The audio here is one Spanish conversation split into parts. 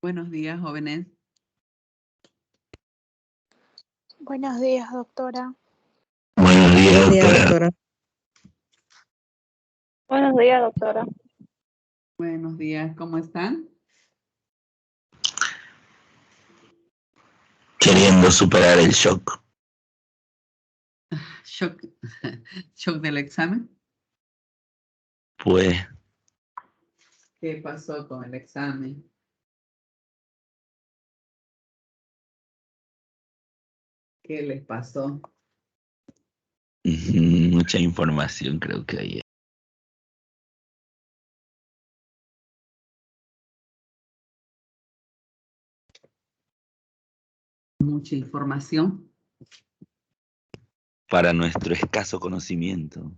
Buenos días, jóvenes. Buenos días, doctora. Buenos días, doctora. Buenos días, doctora. Buenos días, ¿cómo están? Queriendo superar el shock. ¿Shock, shock del examen? Pues, ¿Qué pasó con el examen? ¿Qué les pasó? mucha información creo que hay. Mucha información. Para nuestro escaso conocimiento.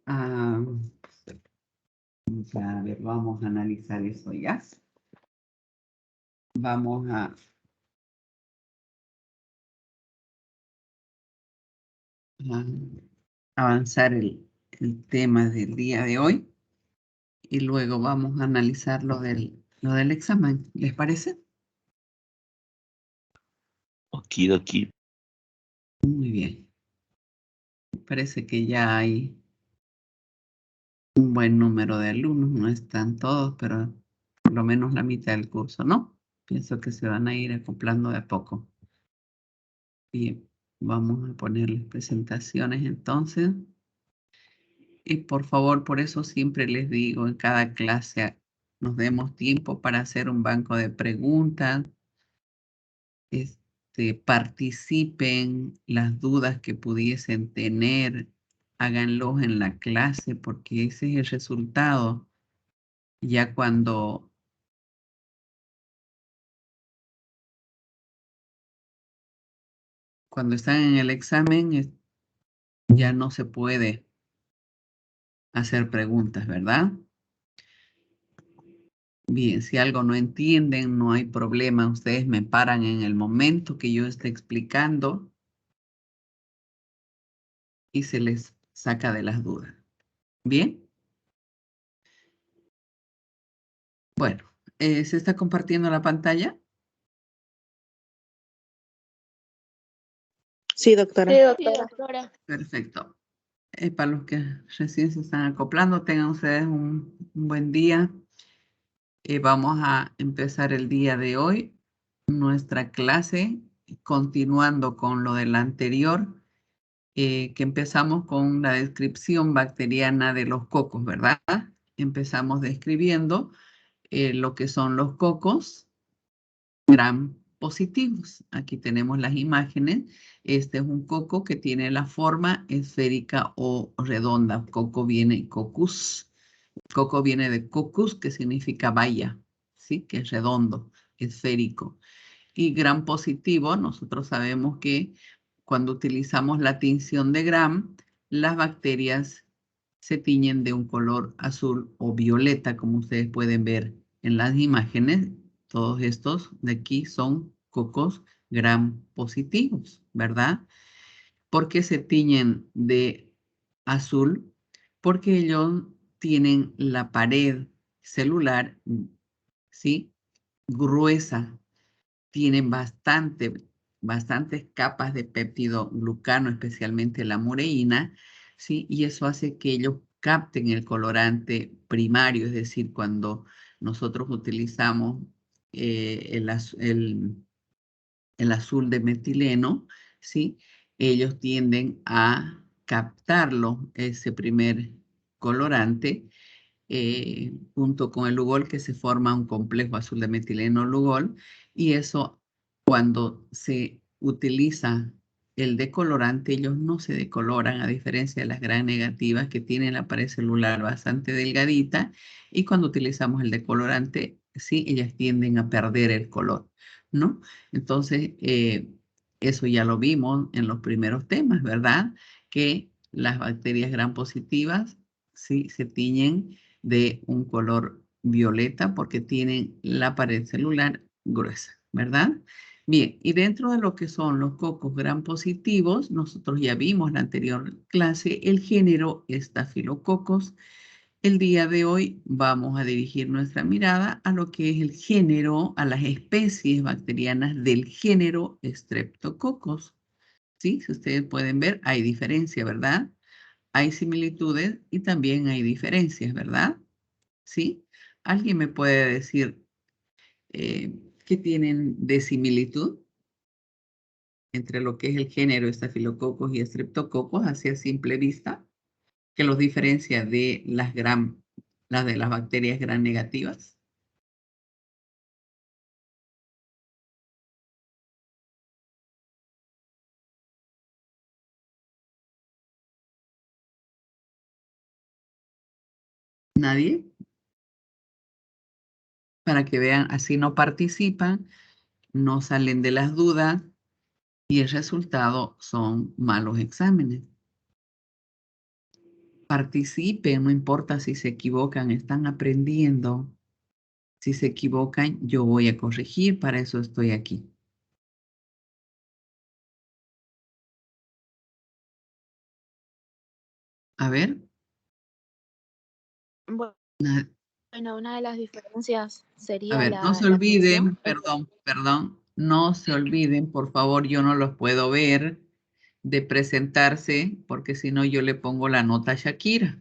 Ah, ya, a ver, vamos a analizar eso ya. Vamos a avanzar el tema del día de hoy y luego vamos a analizar lo del examen. ¿Les parece? Okidoki. Muy bien. Parece que ya hay un buen número de alumnos, no están todos, pero por lo menos la mitad del curso, ¿no? Pienso que se van a ir acoplando de a poco. Bien, vamos a ponerles presentaciones entonces. Y por favor, por eso siempre les digo en cada clase, nos demos tiempo para hacer un banco de preguntas. Participen las dudas que pudiesen tener, háganlos en la clase porque ese es el resultado. Ya cuando están en el examen, ya no se puede hacer preguntas, ¿verdad? Bien, si algo no entienden, no hay problema. Ustedes me paran en el momento que yo esté explicando y se les saca de las dudas. ¿Bien? Bueno, ¿se está compartiendo la pantalla? Sí, doctora. Sí, doctora. Perfecto. Para los que recién se están acoplando, tengan ustedes un buen día. Vamos a empezar el día de hoy nuestra clase, continuando con lo del anterior, que empezamos con la descripción bacteriana de los cocos, ¿verdad? Empezamos describiendo lo que son los cocos gram positivos. Aquí tenemos las imágenes. Este es un coco que tiene la forma esférica o redonda. Coco viene cocus. Coco viene de cocus, que significa baya, ¿sí? Que es redondo, esférico. Y gram positivo, nosotros sabemos que cuando utilizamos la tinción de gram, las bacterias se tiñen de un color azul o violeta, como ustedes pueden ver en las imágenes. Todos estos de aquí son cocos gram positivos, ¿verdad? ¿Por qué se tiñen de azul? Porque ellos tienen la pared celular, ¿sí? Gruesa, tienen bastantes capas de peptidoglucano, especialmente la mureína, ¿sí? Y eso hace que ellos capten el colorante primario, es decir, cuando nosotros utilizamos el azul de metileno, ¿sí? Ellos tienden a captarlo, ese primer colorante, junto con el Lugol, que se forma un complejo azul de metileno Lugol, y eso cuando se utiliza el decolorante, ellos no se decoloran, a diferencia de las gram negativas que tienen la pared celular bastante delgadita, y cuando utilizamos el decolorante, sí, ellas tienden a perder el color, ¿no? Entonces, eso ya lo vimos en los primeros temas, ¿verdad? Que las bacterias gram positivas, sí, se tiñen de un color violeta porque tienen la pared celular gruesa, ¿verdad? Bien, y dentro de lo que son los cocos gram positivos, nosotros ya vimos en la anterior clase el género Staphylococcus, El día de hoy vamos a dirigir nuestra mirada a lo que es el género, a las especies bacterianas del género Streptococcus. ¿Sí? Si ustedes pueden ver, hay diferencia, ¿verdad? Hay similitudes y también hay diferencias, ¿verdad? ¿Sí? ¿Alguien me puede decir qué tienen de similitud entre lo que es el género Staphylococcus y Streptococcus hacia simple vista, que los diferencia de las de las bacterias gram negativas? ¿Nadie? Para que vean, así no participan, no salen de las dudas y el resultado son malos exámenes. Participen, no importa si se equivocan, están aprendiendo. Si se equivocan, yo voy a corregir, para eso estoy aquí. A ver, Bu- na- Bueno, una de las diferencias a sería ver, no se la tinción. olviden, perdón, no se olviden, por favor, yo no los puedo ver, de presentarse, porque si no yo le pongo la nota a Shakira.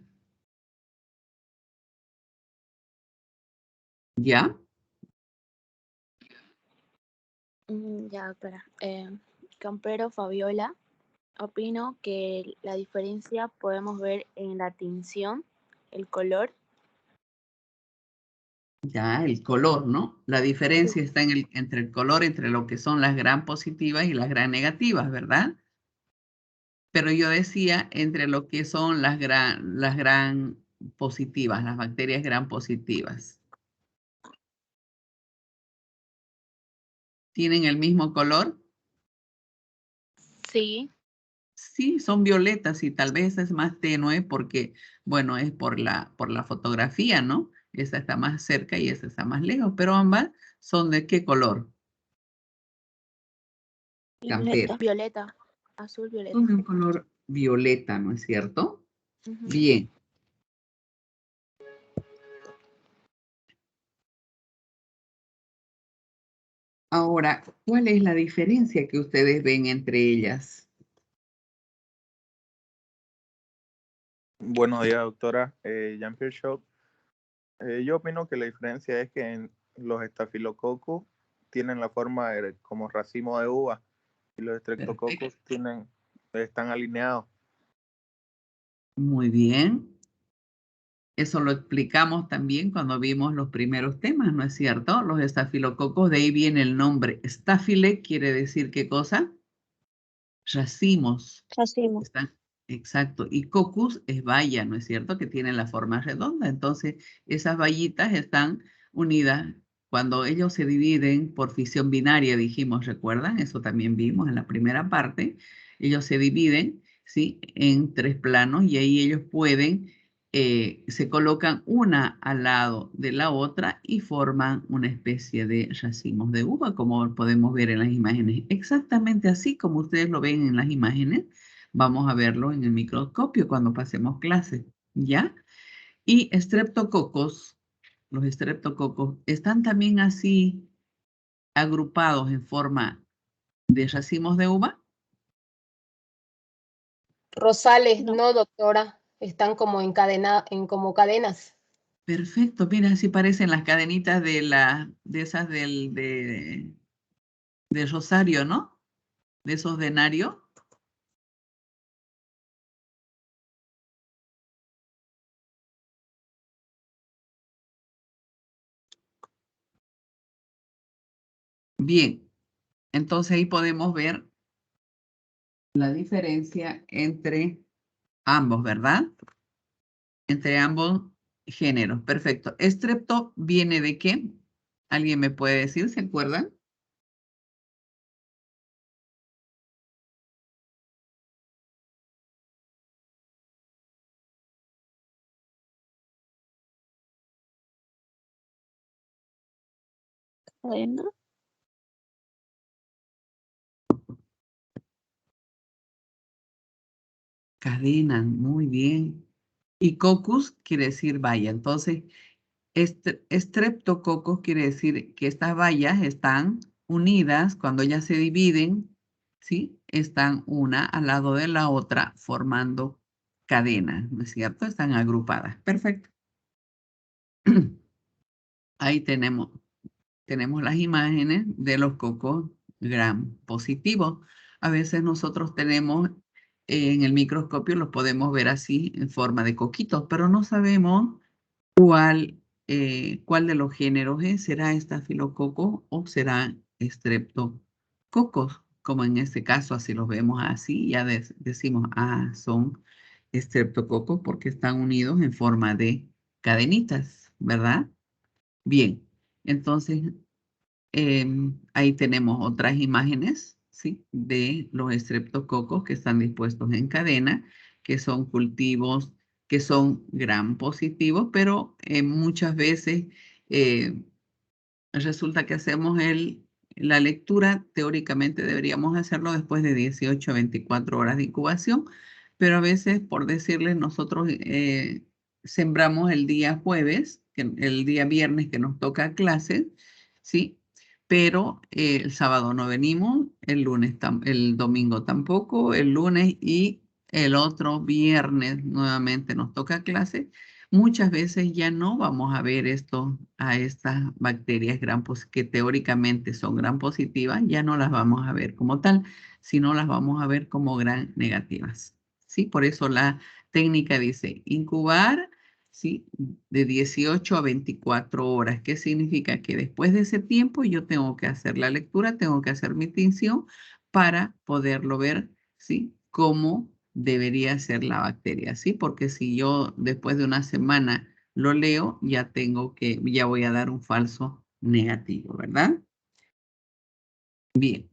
¿Ya? Ya, doctora. Campero Fabiola, opino que la diferencia podemos ver en la tinción, el color. Ya, el color, ¿no? La diferencia está entre el color, entre lo que son las gram positivas y las gram negativas, ¿verdad? Pero yo decía entre lo que son las gran positivas, las bacterias gram positivas. ¿Tienen el mismo color? Sí, Sí, son violetas y tal vez es más tenue porque, bueno, es por la fotografía, ¿no? Esa está más cerca y esa está más lejos, pero ambas son ¿de qué color? Campero. violeta. Violeta, azul Son violeta. de un color violeta, ¿no es cierto? Ujú. Bien. Ahora, ¿cuál es la diferencia que ustedes ven entre ellas? Buenos días, doctora. Jean-Pierre Schock. Yo opino que la diferencia es que en los estafilococcus tienen la forma como racimo de uva y los Perfecto. streptococcus están alineados. Muy bien. Eso lo explicamos también cuando vimos los primeros temas, ¿no es cierto? Los estafilococos, de ahí viene el nombre. Staphyle quiere decir ¿qué cosa? Racimos. Racimo. Está, exacto. Y coccus es valla, ¿no es cierto? Que tiene la forma redonda. Entonces, esas vallitas están unidas. Cuando ellos se dividen por fisión binaria, dijimos, ¿recuerdan? Eso también vimos en la primera parte. Ellos se dividen, ¿sí? En tres planos y ahí ellos pueden, se colocan una al lado de la otra y forman una especie de racimos de uva, como podemos ver en las imágenes. Exactamente así como ustedes lo ven en las imágenes. Vamos a verlo en el microscopio cuando pasemos clase, ¿ya? Y estreptococos, los estreptococos, están también así agrupados en forma de racimos de uva. Rosales, No, no, doctora, están como como cadenas. Perfecto, mira, así parecen las cadenitas de esas de Rosario, ¿no? De esos denarios. Bien, entonces ahí podemos ver la diferencia entre ambos, ¿verdad? Entre ambos géneros. Perfecto. ¿Estrepto viene de qué? ¿Alguien me puede decir? ¿Se acuerdan? cadena. Cadena, muy bien. Y coccus quiere decir valla. Entonces, Streptococcus quiere decir que estas vallas están unidas cuando ellas se dividen, ¿sí? Están una al lado de la otra formando cadenas, ¿no es cierto? Están agrupadas. Perfecto. Ahí tenemos las imágenes de los cocos gram positivos. A veces nosotros tenemos en el microscopio, los podemos ver así en forma de coquitos, pero no sabemos cuál de los géneros es. ¿Será estafilococo o será streptococos? Como en este caso, así los vemos así, ya decimos, son streptococos porque están unidos en forma de cadenitas, ¿verdad? Bien, entonces ahí tenemos otras imágenes, ¿sí? De los estreptococos que están dispuestos en cadena, que son cultivos que son gram positivos, pero muchas veces eh, resulta que hacemos la lectura, teóricamente deberíamos hacerlo después de 18 a 24 horas de incubación, pero a veces, por decirles, nosotros sembramos el día jueves, el día viernes que nos toca clase, ¿sí? Pero el sábado no venimos, el domingo tampoco, el lunes y el otro viernes nuevamente nos toca clase. Muchas veces ya no vamos a ver a estas bacterias que teóricamente son gram positivas, ya no las vamos a ver como tal, sino las vamos a ver como gram negativas. ¿Sí? Por eso la técnica dice incubar, ¿sí? De 18 a 24 horas. ¿Qué significa? Que después de ese tiempo yo tengo que hacer la lectura, tengo que hacer mi tinción para poderlo ver, ¿sí? Cómo debería ser la bacteria, ¿sí? Porque si yo después de una semana lo leo, ya voy a dar un falso negativo, ¿verdad? Bien,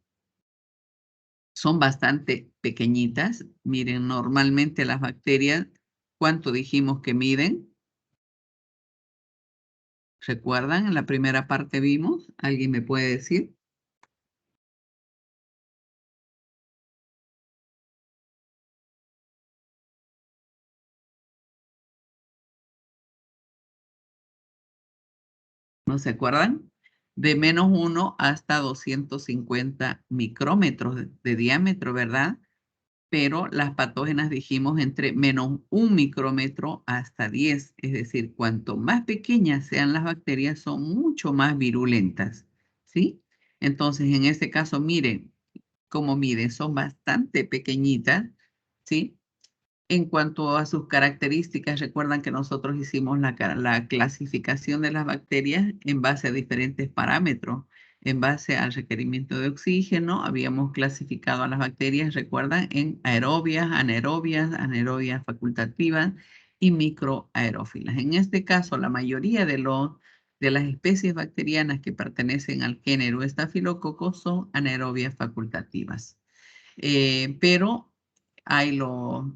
son bastante pequeñitas. Miren, normalmente las bacterias, ¿cuánto dijimos que miden? ¿Recuerdan? En la primera parte vimos, ¿alguien me puede decir? ¿No se acuerdan? De -1 hasta 250 micrómetros de diámetro, ¿verdad? Pero las patógenas dijimos entre -1 micrómetro hasta 10, es decir, cuanto más pequeñas sean las bacterias, son mucho más virulentas, ¿sí? Entonces, en este caso, miren cómo miden, son bastante pequeñitas, ¿sí? En cuanto a sus características, recuerdan que nosotros hicimos la clasificación de las bacterias en base a diferentes parámetros. En base al requerimiento de oxígeno, habíamos clasificado a las bacterias, recuerdan, en aerobias, anaerobias facultativas y microaerófilas. En este caso, la mayoría de las especies bacterianas que pertenecen al género Staphylococcus son anaerobias facultativas. Pero hay los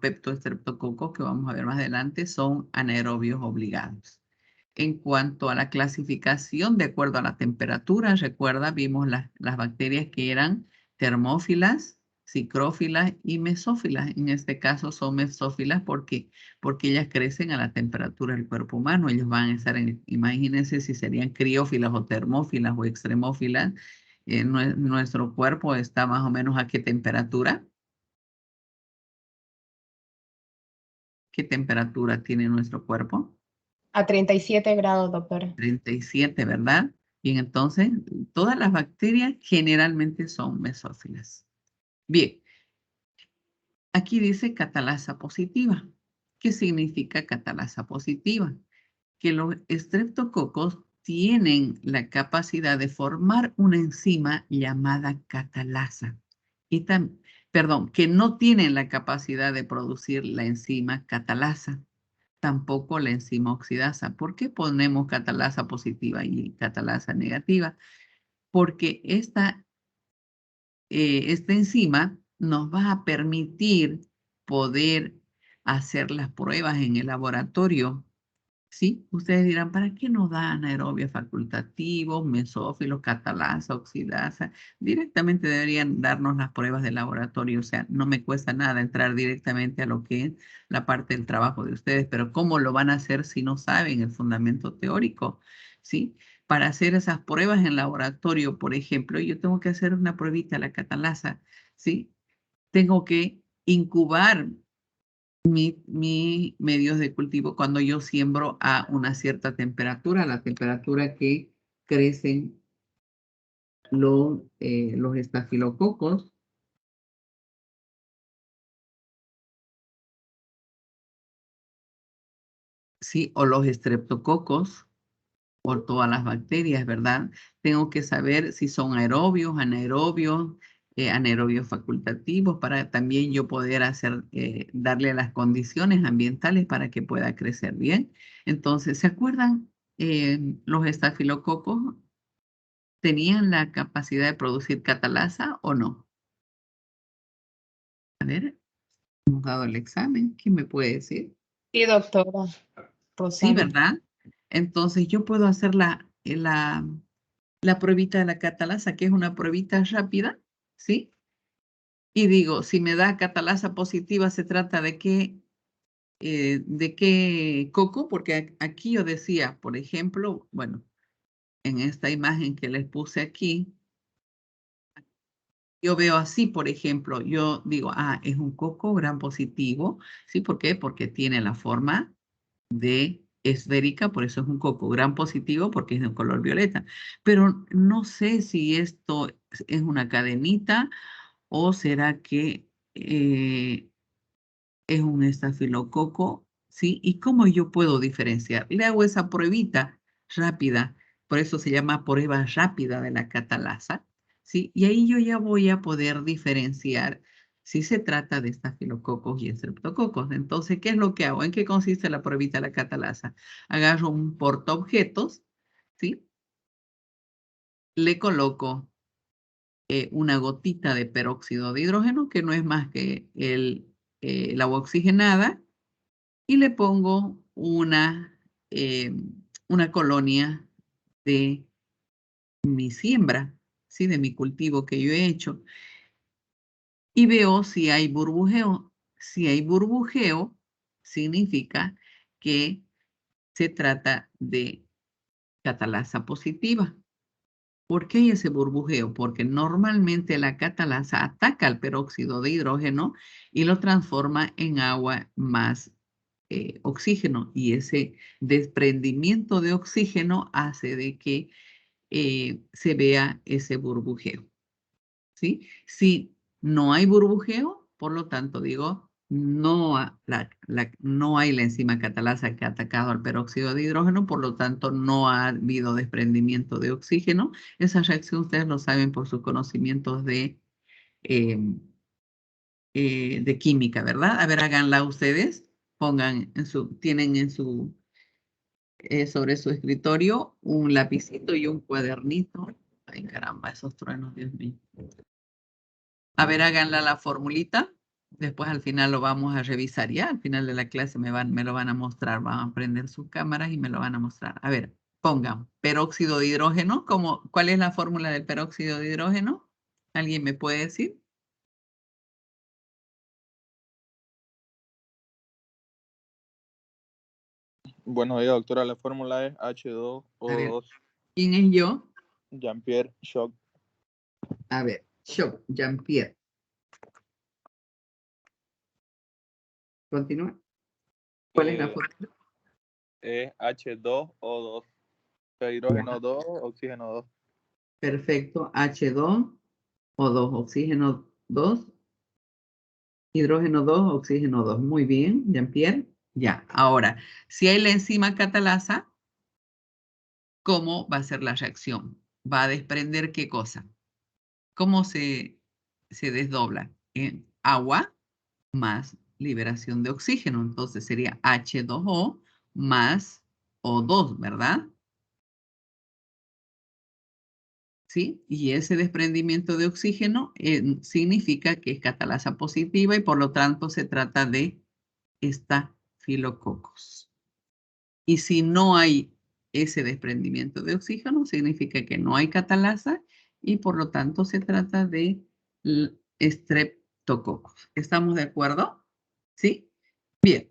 peptoestreptococos que vamos a ver más adelante, son anaerobios obligados. En cuanto a la clasificación de acuerdo a la temperatura, recuerda, vimos las bacterias que eran termófilas, psicrófilas y mesófilas. En este caso son mesófilas porque ellas crecen a la temperatura del cuerpo humano. Ellos van a estar imagínense si serían criófilas o termófilas o extremófilas. Nuestro cuerpo está más o menos ¿a qué temperatura? ¿Qué temperatura tiene nuestro cuerpo? A 37 grados, doctora. 37, ¿verdad? Bien, entonces, todas las bacterias generalmente son mesófilas. Bien, aquí dice catalasa positiva. ¿Qué significa catalasa positiva? Que los estreptococos tienen la capacidad de formar una enzima llamada catalasa. Que no tienen la capacidad de producir la enzima catalasa, tampoco la enzima oxidasa. ¿Por qué ponemos catalasa positiva y catalasa negativa? Porque esta enzima nos va a permitir poder hacer las pruebas en el laboratorio Sí, ustedes dirán, ¿para qué nos da anaerobio facultativo, mesófilo, catalasa, oxidasa? Directamente deberían darnos las pruebas de laboratorio, o sea, no me cuesta nada entrar directamente a lo que es la parte del trabajo de ustedes, pero ¿cómo lo van a hacer si no saben el fundamento teórico? ¿Sí? Para hacer esas pruebas en laboratorio, por ejemplo, yo tengo que hacer una pruebita, la catalasa, ¿sí? Tengo que incubar mi medios de cultivo cuando yo siembro a una cierta temperatura, la temperatura que crecen los estafilococos. Sí, o los estreptococos, por todas las bacterias, ¿verdad? Tengo que saber si son aerobios, anaerobios, anaerobios facultativos, para también yo poder hacer, darle las condiciones ambientales para que pueda crecer bien. Entonces, ¿se acuerdan? Los estafilococos tenían la capacidad de producir catalasa o no. A ver, hemos dado el examen. ¿Quién me puede decir? Sí, doctora. Sí, Rosana. ¿verdad? Entonces, yo puedo hacer la pruebita de la catalasa, que es una pruebita rápida, ¿sí? Y digo, si me da catalasa positiva, se trata de qué coco, porque aquí yo decía, por ejemplo, bueno, en esta imagen que les puse aquí, yo veo así, por ejemplo, yo digo, es un coco gran positivo, ¿sí? ¿Por qué? Porque tiene la forma de esférica, por eso es un coco gran positivo, porque es de un color violeta. Pero no sé si esto es una cadenita o será que es un estafilococo, ¿sí? ¿Y cómo yo puedo diferenciar? Le hago esa pruebita rápida, por eso se llama prueba rápida de la catalasa, ¿sí? Y ahí yo ya voy a poder diferenciar si se trata de estafilococos y estreptococos. Entonces, ¿qué es lo que hago? ¿En qué consiste la pruebita de la catalasa? Agarro un portaobjetos, ¿sí? Le coloco una gotita de peróxido de hidrógeno, que no es más que el agua oxigenada, y le pongo una colonia de mi siembra, ¿sí? De mi cultivo que yo he hecho, y veo si hay burbujeo. Si hay burbujeo, significa que se trata de catalasa positiva. ¿Por qué hay ese burbujeo? Porque normalmente la catalasa ataca al peróxido de hidrógeno y lo transforma en agua más oxígeno, y ese desprendimiento de oxígeno hace de que se vea ese burbujeo, ¿sí? Si no hay burbujeo, por lo tanto digo, no hay la enzima catalasa que ha atacado al peróxido de hidrógeno, por lo tanto no ha habido desprendimiento de oxígeno. Esa reacción ustedes lo saben por sus conocimientos eh, de química, ¿verdad? A ver, háganla ustedes. Tienen sobre su escritorio un lapicito y un cuadernito. Ay, caramba, esos truenos, Dios mío. A ver, háganla la formulita. Después al final lo vamos a revisar ya. Al final de la clase me lo van a mostrar. Van a prender sus cámaras y me lo van a mostrar. A ver, pongan peróxido de hidrógeno. ¿Cuál es la fórmula del peróxido de hidrógeno? ¿Alguien me puede decir? Buenos días, doctora. La fórmula es H2O2. ¿Quién es yo? Jean-Pierre Schock. A ver, Schock, Jean-Pierre. Continúa. ¿Cuál es la fórmula? Es H2O2. Hidrógeno 2, oxígeno 2. Perfecto. H2O2, oxígeno 2, hidrógeno 2, oxígeno 2. Muy bien, Jean-Pierre. Ya, ahora, si hay la enzima catalasa, ¿cómo va a ser la reacción? ¿Va a desprender qué cosa? ¿Cómo se desdobla? En agua más liberación de oxígeno. Entonces sería H2O más O2, ¿verdad? ¿Sí? Y ese desprendimiento de oxígeno significa que es catalasa positiva y por lo tanto se trata de estafilococos. Y si no hay ese desprendimiento de oxígeno, significa que no hay catalasa y por lo tanto se trata de estreptococos. ¿Estamos de acuerdo? ¿Sí? Bien.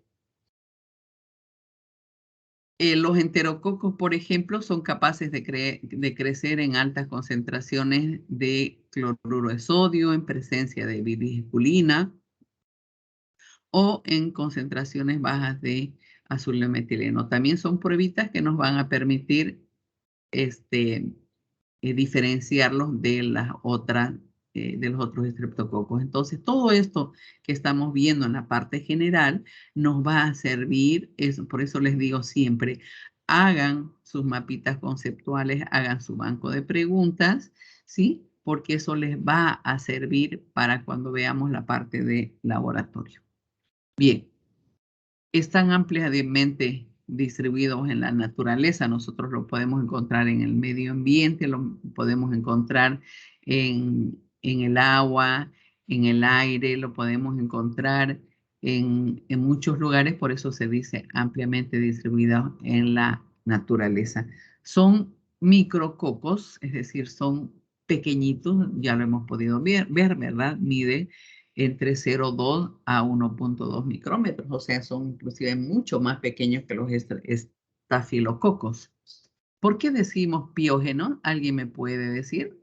Los enterococos, por ejemplo, son capaces de crecer en altas concentraciones de cloruro de sodio en presencia de bilisculina o en concentraciones bajas de azul de metileno. También son pruebitas que nos van a permitir diferenciarlos de las otras, de los otros estreptococos. Entonces, todo esto que estamos viendo en la parte general nos va a servir, por eso les digo siempre, hagan sus mapitas conceptuales, hagan su banco de preguntas, ¿sí? Porque eso les va a servir para cuando veamos la parte de laboratorio. Bien, están ampliamente distribuidos en la naturaleza. Nosotros lo podemos encontrar en el medio ambiente, lo podemos encontrar en el agua, en el aire, lo podemos encontrar en muchos lugares, por eso se dice ampliamente distribuidos en la naturaleza. Son micrococos, es decir, son pequeñitos, ya lo hemos podido ver, ¿verdad? Mide entre 0,2 a 1,2 micrómetros, o sea, son inclusive mucho más pequeños que los estafilococos. ¿Por qué decimos piógeno? ¿Alguien me puede decir?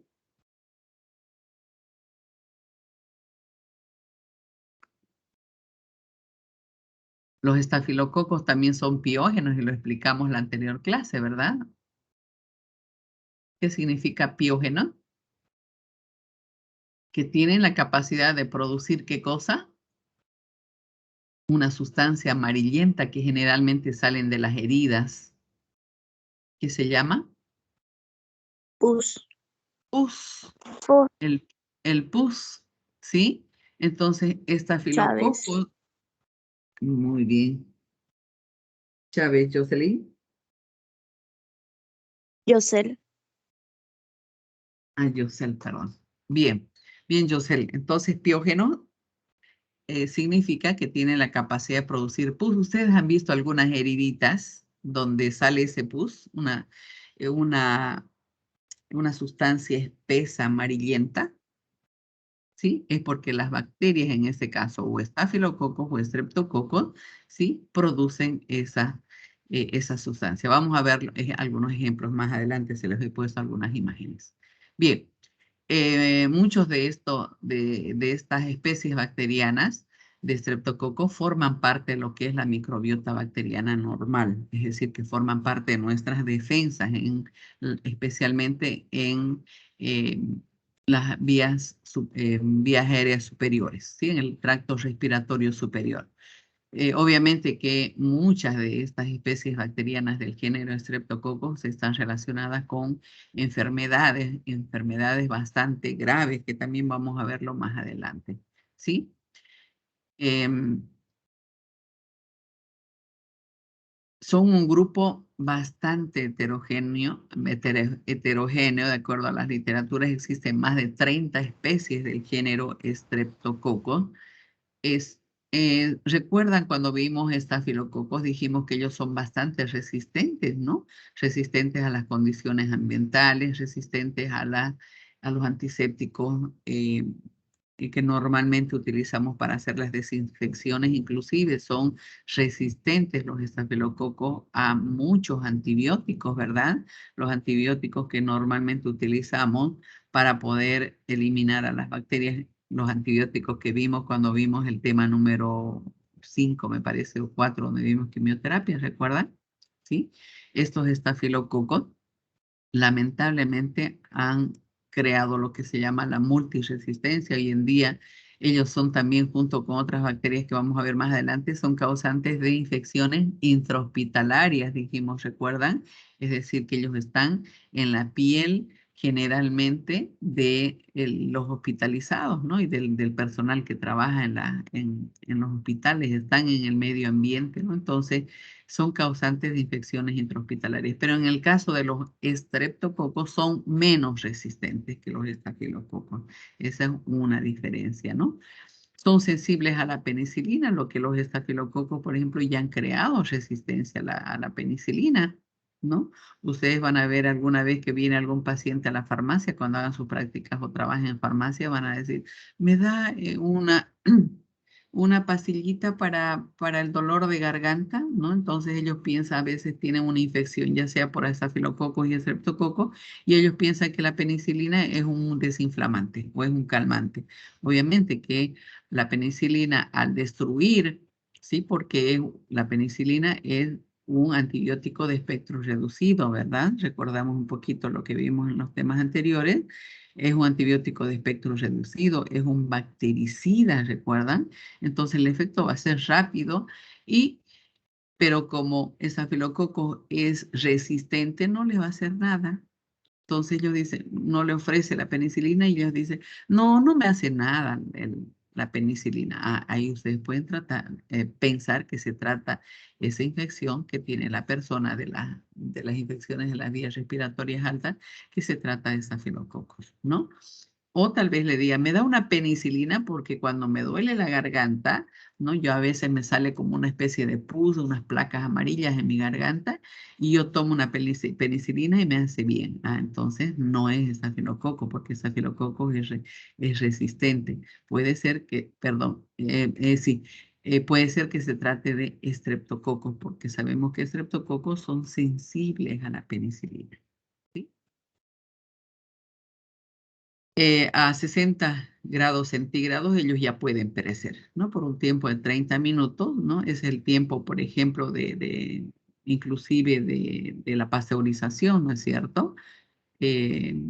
Los estafilococos también son piógenos y lo explicamos en la anterior clase, ¿verdad? ¿Qué significa piógeno? Que tienen la capacidad de producir ¿qué cosa? Una sustancia amarillenta que generalmente salen de las heridas. ¿Qué se llama? Pus. Pus. Pus. El pus, ¿sí? Entonces, Chávez. estafilococos, muy bien. Chávez, Jocelyn. Yosel. Ah, Yosel, perdón. Bien, bien, Yosel. Entonces, piógeno significa que tiene la capacidad de producir pus. ¿Ustedes han visto algunas heriditas donde sale ese pus? Eh, una, una sustancia espesa amarillenta. ¿Sí? Es porque las bacterias, en este caso, o estafilococos o estreptococos, ¿sí? Producen esa sustancia. Vamos a ver algunos ejemplos más adelante, se les he puesto algunas imágenes. Bien, muchos de estas especies bacterianas de estreptococos forman parte de lo que es la microbiota bacteriana normal, es decir, que forman parte de nuestras defensas, especialmente en las vías aéreas superiores, ¿sí? En el tracto respiratorio superior. Obviamente que muchas de estas especies bacterianas del género Streptococcus están relacionadas con enfermedades bastante graves, que también vamos a verlo más adelante, ¿sí? Son un grupo bastante heterogéneo, de acuerdo a las literaturas, existen más de 30 especies del género Streptococcus. ¿Recuerdan cuando vimos estafilococos? Dijimos que ellos son bastante resistentes, ¿no? Resistentes a las condiciones ambientales, resistentes a los antisépticos que normalmente utilizamos para hacer las desinfecciones, inclusive son resistentes los estafilococos a muchos antibióticos, ¿verdad? Los antibióticos que normalmente utilizamos para poder eliminar a las bacterias, los antibióticos que vimos cuando vimos el tema número 5, me parece, o 4, donde vimos quimioterapia, ¿recuerdan? ¿Sí? Estos estafilococos lamentablemente han creado lo que se llama la multiresistencia. Hoy en día ellos son también, junto con otras bacterias que vamos a ver más adelante, son causantes de infecciones intrahospitalarias, dijimos, ¿recuerdan? Es decir, que ellos están en la piel generalmente de los hospitalizados, ¿no? Y del personal que trabaja en los hospitales, están en el medio ambiente, ¿no? Entonces, son causantes de infecciones intrahospitalarias, pero en el caso de los estreptococos son menos resistentes que los estafilococos. Esa es una diferencia, ¿no? son sensibles a la penicilina, lo que los estafilococos, por ejemplo, ya han creado resistencia a la penicilina, ¿no? Ustedes van a ver alguna vez que viene algún paciente a la farmacia, cuando hagan sus prácticas o trabajen en farmacia, van a decir, me da una pastillita para el dolor de garganta, ¿no? Entonces ellos piensan, a veces tienen una infección, ya sea por estafilococos y estreptococos, y ellos piensan que la penicilina es un desinflamante o es un calmante. Obviamente que la penicilina al destruir, ¿sí? Porque la penicilina es un antibiótico de espectro reducido, ¿verdad? Recordamos un poquito lo que vimos en los temas anteriores. Es un antibiótico de espectro reducido, es un bactericida, ¿recuerdan? Entonces el efecto va a ser rápido pero como estafilococo es resistente, no le va a hacer nada. Entonces ellos dicen, no le ofrece la penicilina y ellos dicen, no, no me hace nada la penicilina. Ahí ustedes pueden pensar que se trata esa infección que tiene la persona de las infecciones de las vías respiratorias altas, que se trata de estafilococos, ¿no? O tal vez le diga, me da una penicilina porque cuando me duele la garganta, ¿no? Yo a veces me sale como una especie de pus, unas placas amarillas en mi garganta, y yo tomo una penicilina y me hace bien. Entonces no es estafilococo, porque estafilococo es resistente. Puede ser que, perdón, sí, puede ser que se trate de estreptococos, porque sabemos que estreptococos son sensibles a la penicilina. A 60 grados centígrados ellos ya pueden perecer, ¿no? Por un tiempo de 30 minutos, ¿no? Es el tiempo, por ejemplo, inclusive de la pasteurización, ¿no es cierto? Eh,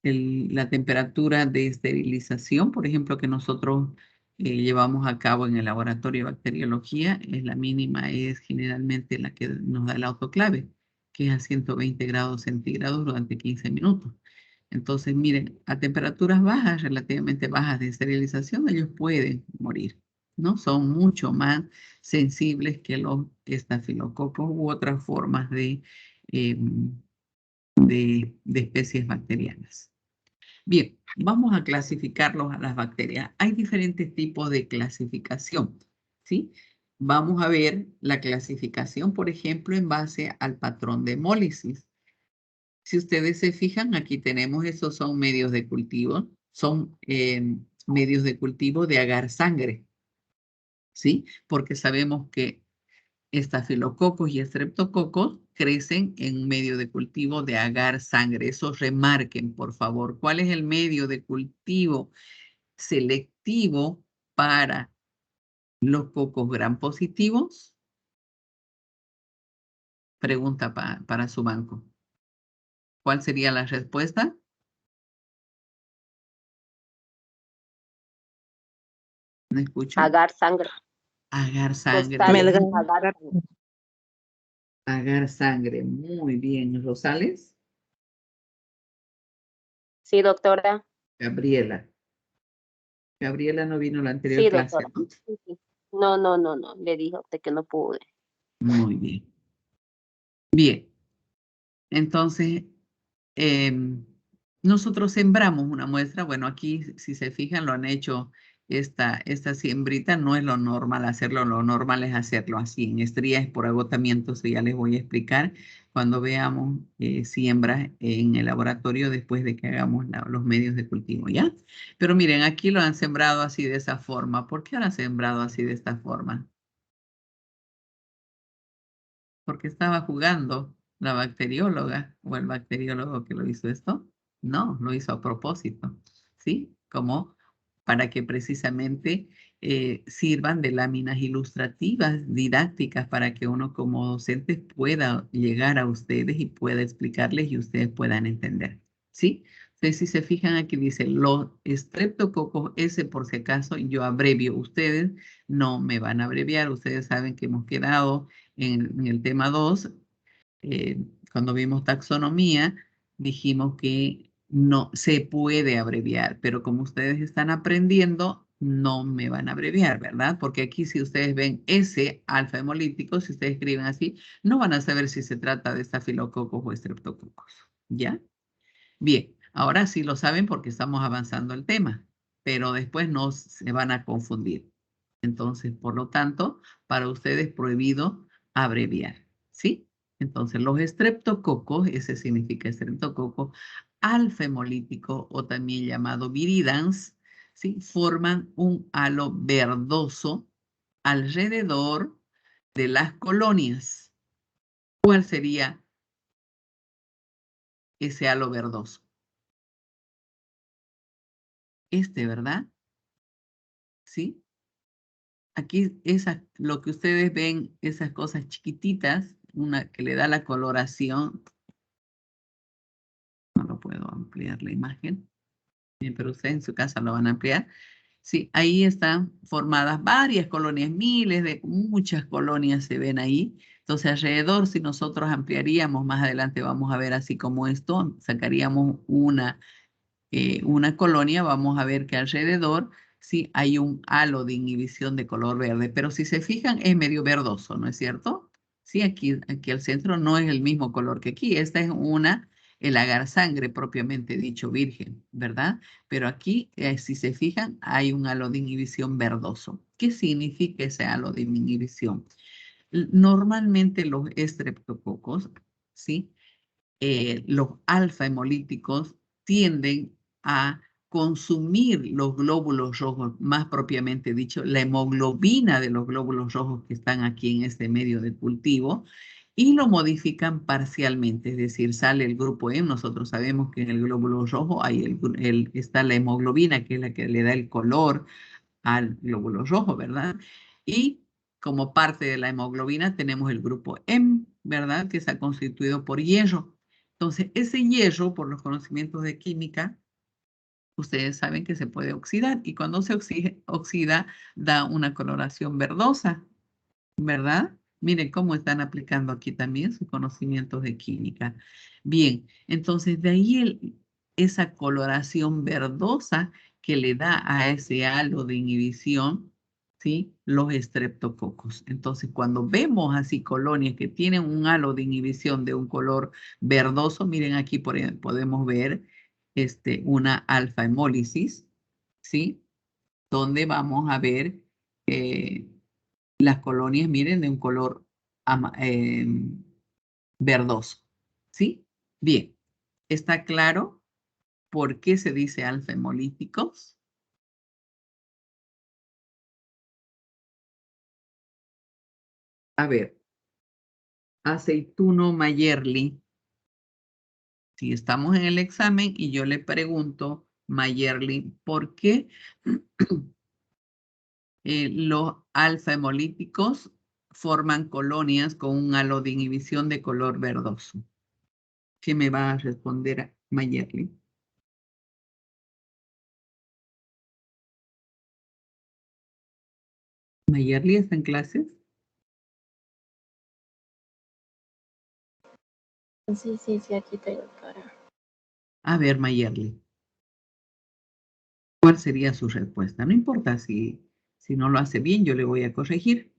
la temperatura de esterilización, por ejemplo, que nosotros llevamos a cabo en el laboratorio de bacteriología, es la mínima, es generalmente la que nos da el autoclave, que es a 120 grados centígrados durante 15 minutos. Entonces, miren, a temperaturas bajas, relativamente bajas de esterilización, ellos pueden morir, ¿no? Son mucho más sensibles que los estafilococos u otras formas de especies bacterianas. Bien, vamos a clasificarlos a las bacterias. Hay diferentes tipos de clasificación, ¿sí? Vamos a ver la clasificación, por ejemplo, en base al patrón de hemólisis. Si ustedes se fijan, aquí tenemos, esos son medios de cultivo, son medios de cultivo de agar sangre, ¿sí? Porque sabemos que estafilococos y estreptococos crecen en un medio de cultivo de agar sangre. Eso remarquen, por favor. ¿Cuál es el medio de cultivo selectivo para los cocos gram positivos? Pregunta para su banco. ¿Cuál sería la respuesta? ¿Me escuchan? Agar sangre. Agar sangre. Rosales, agar. Agar sangre. Muy bien. ¿Rosales? Sí, doctora. Gabriela. Gabriela no vino a la anterior Sí, clase, doctora. ¿no? Sí. No. Le dijo usted que no pude. Muy bien. Bien. Entonces, nosotros sembramos una muestra. Bueno, aquí, si se fijan, lo han hecho esta siembrita. No es lo normal hacerlo. Lo normal es hacerlo así. En estrías por agotamiento, eso ya les voy a explicar cuando veamos siembras en el laboratorio después de que hagamos los medios de cultivo, ¿ya? Pero miren, aquí lo han sembrado así de esa forma. ¿Por qué lo han sembrado así de esta forma? Porque estaba jugando la bacterióloga o el bacteriólogo que lo hizo esto. No, lo hizo a propósito, ¿sí? Como para que precisamente sirvan de láminas ilustrativas, didácticas, para que uno como docente pueda llegar a ustedes y pueda explicarles y ustedes puedan entender, ¿sí? Entonces, si se fijan aquí dice los estreptococos, ese por si acaso yo abrevio, ustedes no me van a abreviar, ustedes saben que hemos quedado en el tema 2, cuando vimos taxonomía, dijimos que no se puede abreviar, pero como ustedes están aprendiendo, no me van a abreviar, ¿verdad? Porque aquí si ustedes ven S alfa hemolítico, si ustedes escriben así, no van a saber si se trata de estafilococos o estreptococos, ¿ya? Bien, ahora sí lo saben porque estamos avanzando el tema. pero después no se van a confundir. Entonces, por lo tanto, para ustedes es prohibido abreviar, ¿sí? Entonces, los estreptococos, ese significa estreptococo, alfa hemolítico o también llamado viridans, ¿sí? Forman un halo verdoso alrededor de las colonias. ¿Cuál sería ese halo verdoso? ¿Verdad? ¿Sí? Aquí lo que ustedes ven, esas cosas chiquititas, una que le da la coloración. No lo puedo ampliar la imagen. Bien, pero ustedes en su casa lo van a ampliar. Sí, ahí están formadas varias colonias, muchas colonias se ven ahí. Entonces, alrededor, si nosotros ampliaríamos, más adelante vamos a ver así como esto, sacaríamos una colonia, vamos a ver que alrededor sí hay un halo de inhibición de color verde, pero si se fijan es medio verdoso, ¿no es cierto? Sí, aquí al centro no es el mismo color que aquí. Esta es el agar sangre propiamente dicho, virgen, ¿verdad? Pero aquí, si se fijan, hay un halo de inhibición verdoso. ¿Qué significa ese halo de inhibición? Normalmente los estreptococos, ¿sí? Los alfa hemolíticos tienden a consumir los glóbulos rojos, más propiamente dicho, la hemoglobina de los glóbulos rojos que están aquí en este medio de cultivo, y lo modifican parcialmente, es decir, sale el grupo M. Nosotros sabemos que en el glóbulo rojo está la hemoglobina, que es la que le da el color al glóbulo rojo, ¿verdad? Y como parte de la hemoglobina tenemos el grupo M, ¿verdad? Que está constituido por hierro. Entonces, ese hierro, por los conocimientos de química, ustedes saben que se puede oxidar, y cuando se oxida da una coloración verdosa, ¿verdad? Miren cómo están aplicando aquí también sus conocimientos de química. Bien, entonces de ahí esa coloración verdosa que le da a ese halo de inhibición, ¿sí? Los estreptococos. Entonces, cuando vemos así colonias que tienen un halo de inhibición de un color verdoso, miren aquí podemos ver una alfa hemólisis, ¿sí? Donde vamos a ver las colonias, miren, de un color verdoso, ¿sí? Bien, ¿está claro por qué se dice alfa hemolíticos? A ver, Aceituno Mayerly, si estamos en el examen y yo le pregunto, Mayerly, ¿por qué los alfa hemolíticos forman colonias con un halo de inhibición de color verdoso? ¿Qué me va a responder Mayerly? ¿Mayerly está en clases? Sí, aquí estoy, doctora. A ver, Mayerly, ¿cuál sería su respuesta? No importa si no lo hace bien, yo le voy a corregir,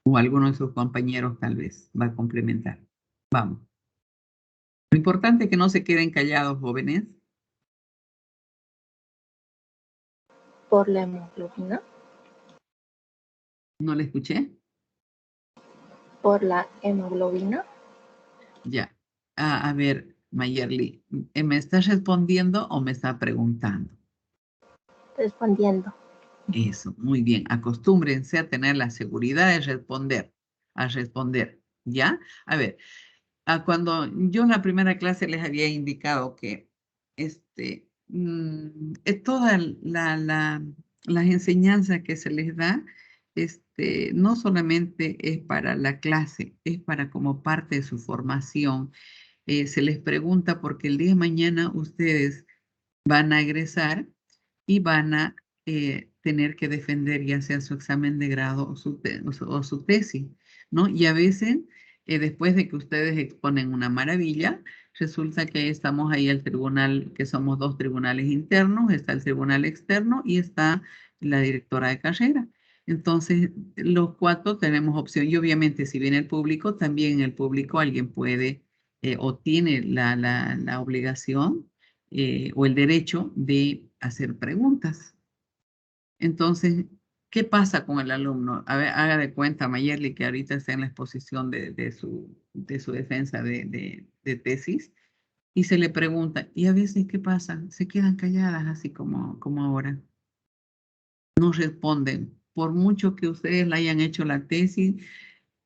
o alguno de sus compañeros tal vez va a complementar. Vamos. Lo importante es que no se queden callados, jóvenes. ¿Por la hemoglobina? ¿No le escuché? ¿Por la hemoglobina? Ya. A ver, Mayerly, ¿me está respondiendo o me está preguntando? Respondiendo. Eso, muy bien. Acostúmbrense a tener la seguridad de responder, ¿ya? A ver, cuando yo en la primera clase les había indicado que todas las enseñanzas que se les da, no solamente es para la clase, es para como parte de su formación. Se les pregunta porque el día de mañana ustedes van a egresar y van a tener que defender ya sea su examen de grado o su tesis, ¿no? Y a veces, después de que ustedes exponen una maravilla, resulta que estamos ahí al tribunal, que somos dos tribunales internos, está el tribunal externo y está la directora de carrera. Entonces, los cuatro tenemos opción, y obviamente si viene el público, también en el público alguien puede o tiene la obligación o el derecho de hacer preguntas, Entonces, ¿qué pasa con el alumno? A ver, haga de cuenta, Mayerly, que ahorita está en la exposición de su defensa de tesis, y se le pregunta, y a veces, ¿qué pasa? Se quedan calladas, así como ahora. No responden. Por mucho que ustedes le hayan hecho la tesis,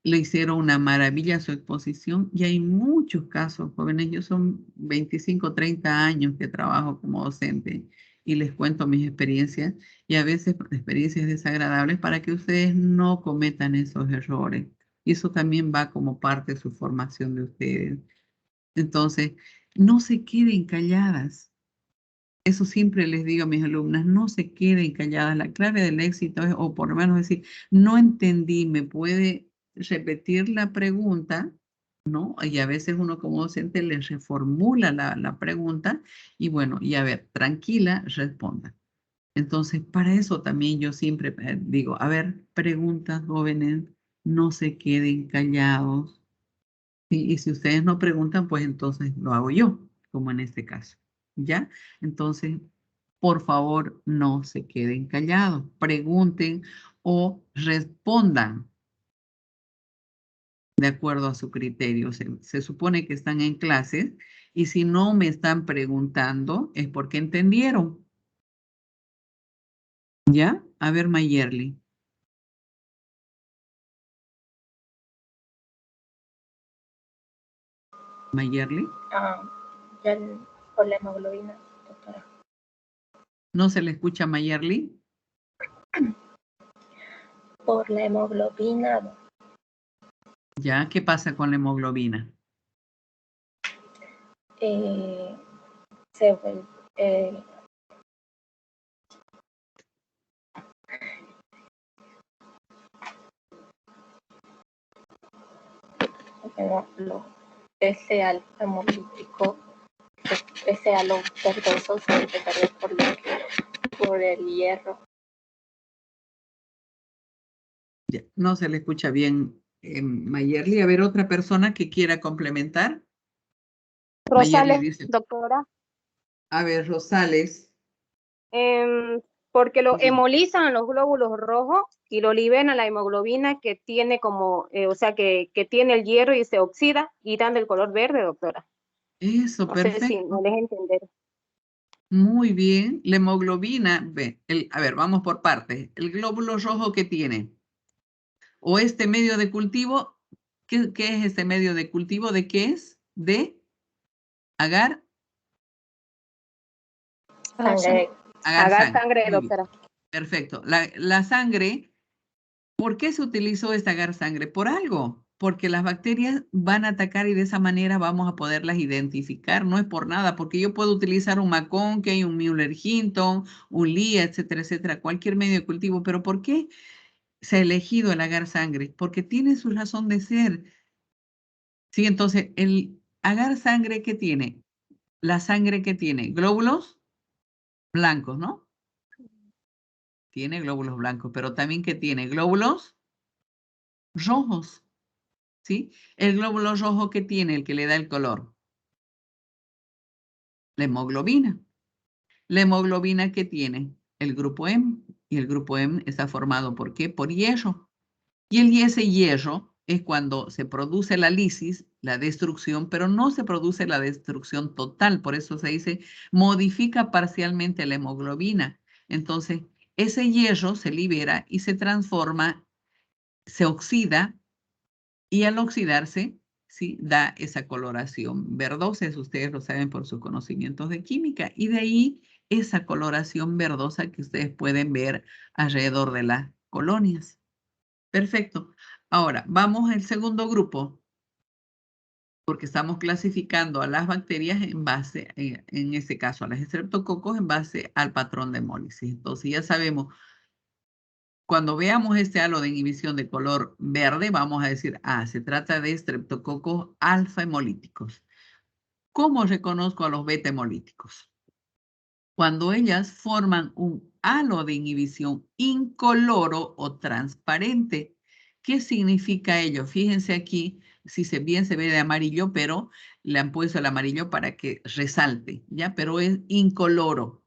le hicieron una maravilla su exposición, y hay muchos casos, jóvenes. Yo son 25, 30 años que trabajo como docente y les cuento mis experiencias, y a veces experiencias desagradables para que ustedes no cometan esos errores. Y eso también va como parte de su formación de ustedes. Entonces, no se queden calladas. Eso siempre les digo a mis alumnas, no se queden calladas. La clave del éxito es, o por lo menos decir, no entendí, ¿me puede repetir la pregunta? ¿No? Y a veces uno como docente les reformula la pregunta y bueno, y a ver, tranquila, responda. Entonces, para eso también yo siempre digo, a ver, preguntas, jóvenes, no se queden callados. Y si ustedes no preguntan, pues entonces lo hago yo, como en este caso. ¿Ya? Entonces, por favor, no se queden callados. Pregunten o respondan de acuerdo a su criterio. Se supone que están en clases y si no me están preguntando es porque entendieron. ¿Ya? A ver, Mayerly. Mayerly. Por la hemoglobina, doctora. ¿No se le escucha a Mayerly? Por la hemoglobina. ¿Ya? ¿Qué pasa con la hemoglobina? Ese alfa hemolítico, ese halo verdoso se detectaría por el hierro. Ya, no se le escucha bien, Mayerly. A ver, otra persona que quiera complementar. Mayerly Rosales, dice, doctora. a ver, Rosales. Porque lo Sí. hemolizan los glóbulos rojos y lo liberan la hemoglobina que tiene como, o sea, que tiene el hierro y se oxida y dan el color verde, doctora. Eso, No sé si perfecto. me deja entender. Muy bien. La hemoglobina, a ver, vamos por partes. El glóbulo rojo que tiene, o este medio de cultivo, ¿qué es este medio de cultivo? ¿De qué es? De agar Sangre. sangre. Sangre, Muy bien. doctora. Perfecto. La sangre, ¿por qué se utilizó esta agar sangre? Por algo, porque las bacterias van a atacar y de esa manera vamos a poderlas identificar. No es por nada, porque yo puedo utilizar un McConkey, un Müller-Hinton, un Lea, etcétera, etcétera, cualquier medio de cultivo. ¿Pero por qué se ha elegido el agar sangre? Porque tiene su razón de ser. Sí, entonces, el agar sangre, ¿qué tiene? La sangre que tiene glóbulos blancos, ¿no? Tiene glóbulos blancos, pero también que tiene glóbulos rojos, ¿sí? El glóbulo rojo que tiene, el que le da el color, la hemoglobina. La hemoglobina que tiene el grupo M, y el grupo M está formado ¿por qué? Por hierro. Y ese hierro es cuando se produce la lisis, la destrucción, pero no se produce la destrucción total, por eso se dice modifica parcialmente la hemoglobina. Entonces, ese hierro se libera y se transforma, se oxida, y al oxidarse, ¿sí? Da esa coloración verdosa, eso ustedes lo saben por sus conocimientos de química, y de ahí esa coloración verdosa que ustedes pueden ver alrededor de las colonias. Perfecto. Ahora, vamos al segundo grupo, porque estamos clasificando a las bacterias en base, en este caso, a las estreptococos en base al patrón de hemólisis. Entonces, ya sabemos, cuando veamos este halo de inhibición de color verde, vamos a decir, se trata de estreptococos alfa hemolíticos. ¿Cómo reconozco a los beta hemolíticos? Cuando ellas forman un halo de inhibición incoloro o transparente. ¿Qué significa ello? Fíjense aquí, si bien se ve de amarillo, pero le han puesto el amarillo para que resalte, ¿ya? Pero es incoloro,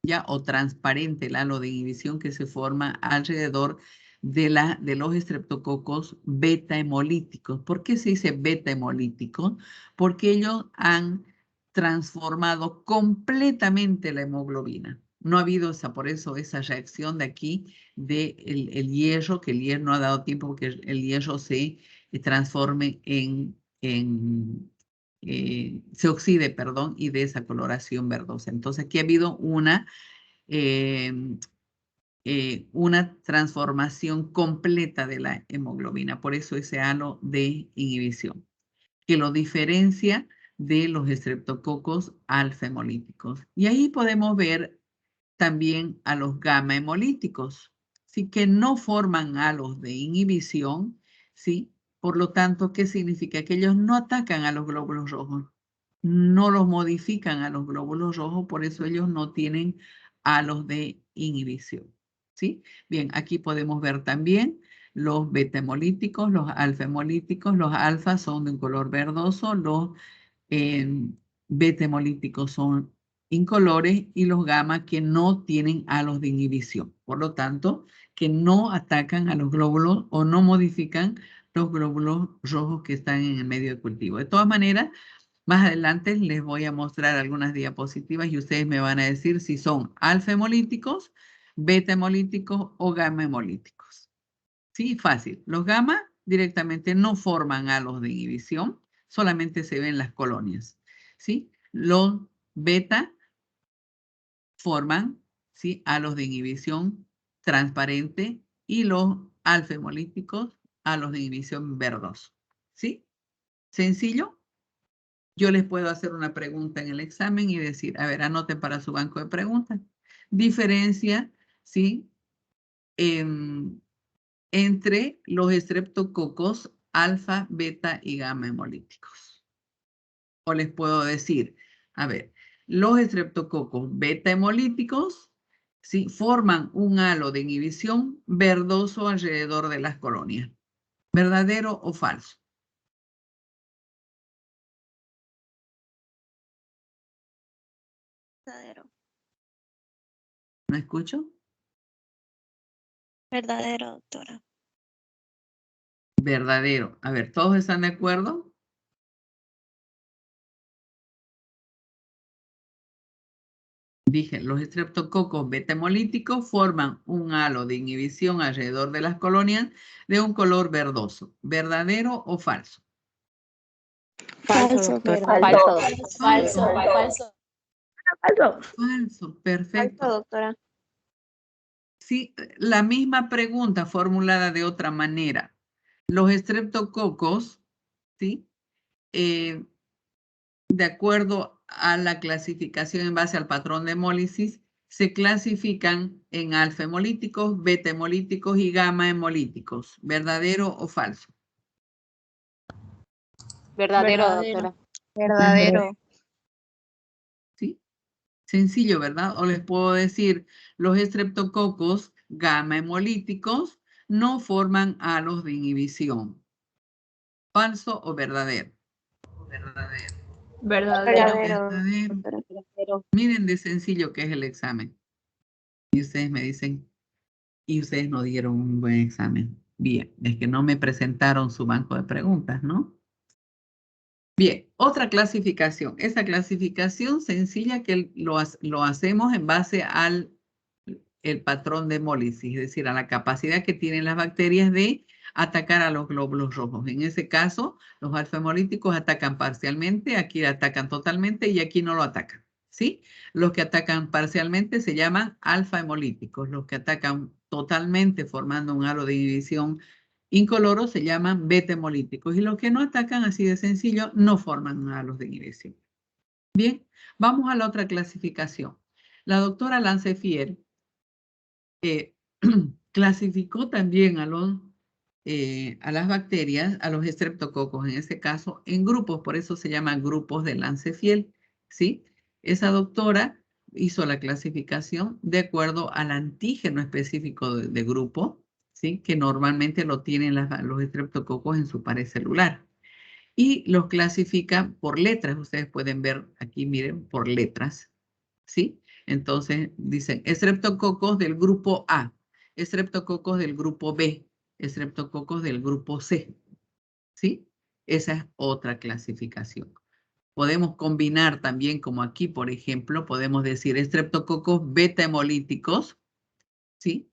ya, o transparente, el halo de inhibición que se forma alrededor de los estreptococos beta hemolíticos. ¿Por qué se dice beta hemolíticos? Porque ellos han transformado completamente la hemoglobina. No ha habido por eso esa reacción de aquí del el hierro, que el hierro no ha dado tiempo que el hierro se transforme se oxide, perdón, y de esa coloración verdosa. Entonces aquí ha habido una transformación completa de la hemoglobina, por eso ese halo de inhibición, que lo diferencia de los estreptococos alfa hemolíticos. Y ahí podemos ver también a los gamma hemolíticos, ¿sí? Que no forman halos de inhibición, ¿sí? Por lo tanto, ¿qué significa? Que ellos no atacan a los glóbulos rojos, no los modifican a los glóbulos rojos, por eso ellos no tienen halos de inhibición, ¿sí? Bien, aquí podemos ver también los beta hemolíticos, los alfa hemolíticos. Los alfa son de un color verdoso, los beta hemolíticos son incolores y los gamma que no tienen halos de inhibición. Por lo tanto, que no atacan a los glóbulos o no modifican los glóbulos rojos que están en el medio de cultivo. De todas maneras, más adelante les voy a mostrar algunas diapositivas y ustedes me van a decir si son alfa hemolíticos, beta hemolíticos o gamma hemolíticos. Sí, fácil. Los gamma directamente no forman halos de inhibición, solamente se ven las colonias. ¿Sí? Los beta forman, ¿sí?, halos de inhibición transparente y los alfa hemolíticos halos de inhibición verdoso. ¿Sí? ¿Sencillo? Yo les puedo hacer una pregunta en el examen y decir, a ver, anoten para su banco de preguntas. Diferencia, ¿sí?, entre los estreptococos alfa, beta y gamma hemolíticos. O les puedo decir, a ver, los estreptococos beta hemolíticos, ¿sí?, forman un halo de inhibición verdoso alrededor de las colonias. ¿Verdadero o falso? Verdadero. ¿No escucho? Verdadero, doctora. Verdadero. A ver, ¿todos están de acuerdo? Dije, los estreptococos beta hemolíticos forman un halo de inhibición alrededor de las colonias de un color verdoso. ¿Verdadero o falso? Falso, doctora. Falso. Falso, perfecto. Falso, doctora. Sí, la misma pregunta formulada de otra manera. Los estreptococos, ¿sí?, de acuerdo a la clasificación en base al patrón de hemólisis, se clasifican en alfa hemolíticos, beta hemolíticos y gamma hemolíticos. ¿Verdadero o falso? Verdadero, doctora. Verdadero. ¿Sí? Sencillo, ¿verdad? O les puedo decir, los estreptococos gamma hemolíticos no forman halos de inhibición. ¿Falso o verdadero? Verdadero. Verdadero. Miren de sencillo que es el examen. Y ustedes me dicen, y ustedes no dieron un buen examen. Bien, es que no me presentaron su banco de preguntas, ¿no? Bien, otra clasificación. Esa clasificación sencilla que lo hacemos en base al el patrón de hemólisis, es decir, a la capacidad que tienen las bacterias de atacar a los glóbulos rojos. En ese caso, los alfa hemolíticos atacan parcialmente, aquí atacan totalmente y aquí no lo atacan, ¿sí? Los que atacan parcialmente se llaman alfa hemolíticos. Los que atacan totalmente formando un halo de inhibición incoloro se llaman beta hemolíticos y los que no atacan, así de sencillo, no forman halos de inhibición. Bien, vamos a la otra clasificación. La doctora Lancefier clasificó también a las bacterias, a los estreptococos en este caso, en grupos, por eso se llaman grupos de Lancefiel, ¿sí? Esa doctora hizo la clasificación de acuerdo al antígeno específico de grupo, ¿sí?, que normalmente lo tienen los estreptococos en su pared celular. Y los clasifica por letras, ustedes pueden ver aquí, miren, por letras, ¿sí? Entonces dicen estreptococos del grupo A, estreptococos del grupo B, estreptococos del grupo C. ¿Sí? Esa es otra clasificación. Podemos combinar también, como aquí, por ejemplo, podemos decir estreptococos beta hemolíticos, ¿sí?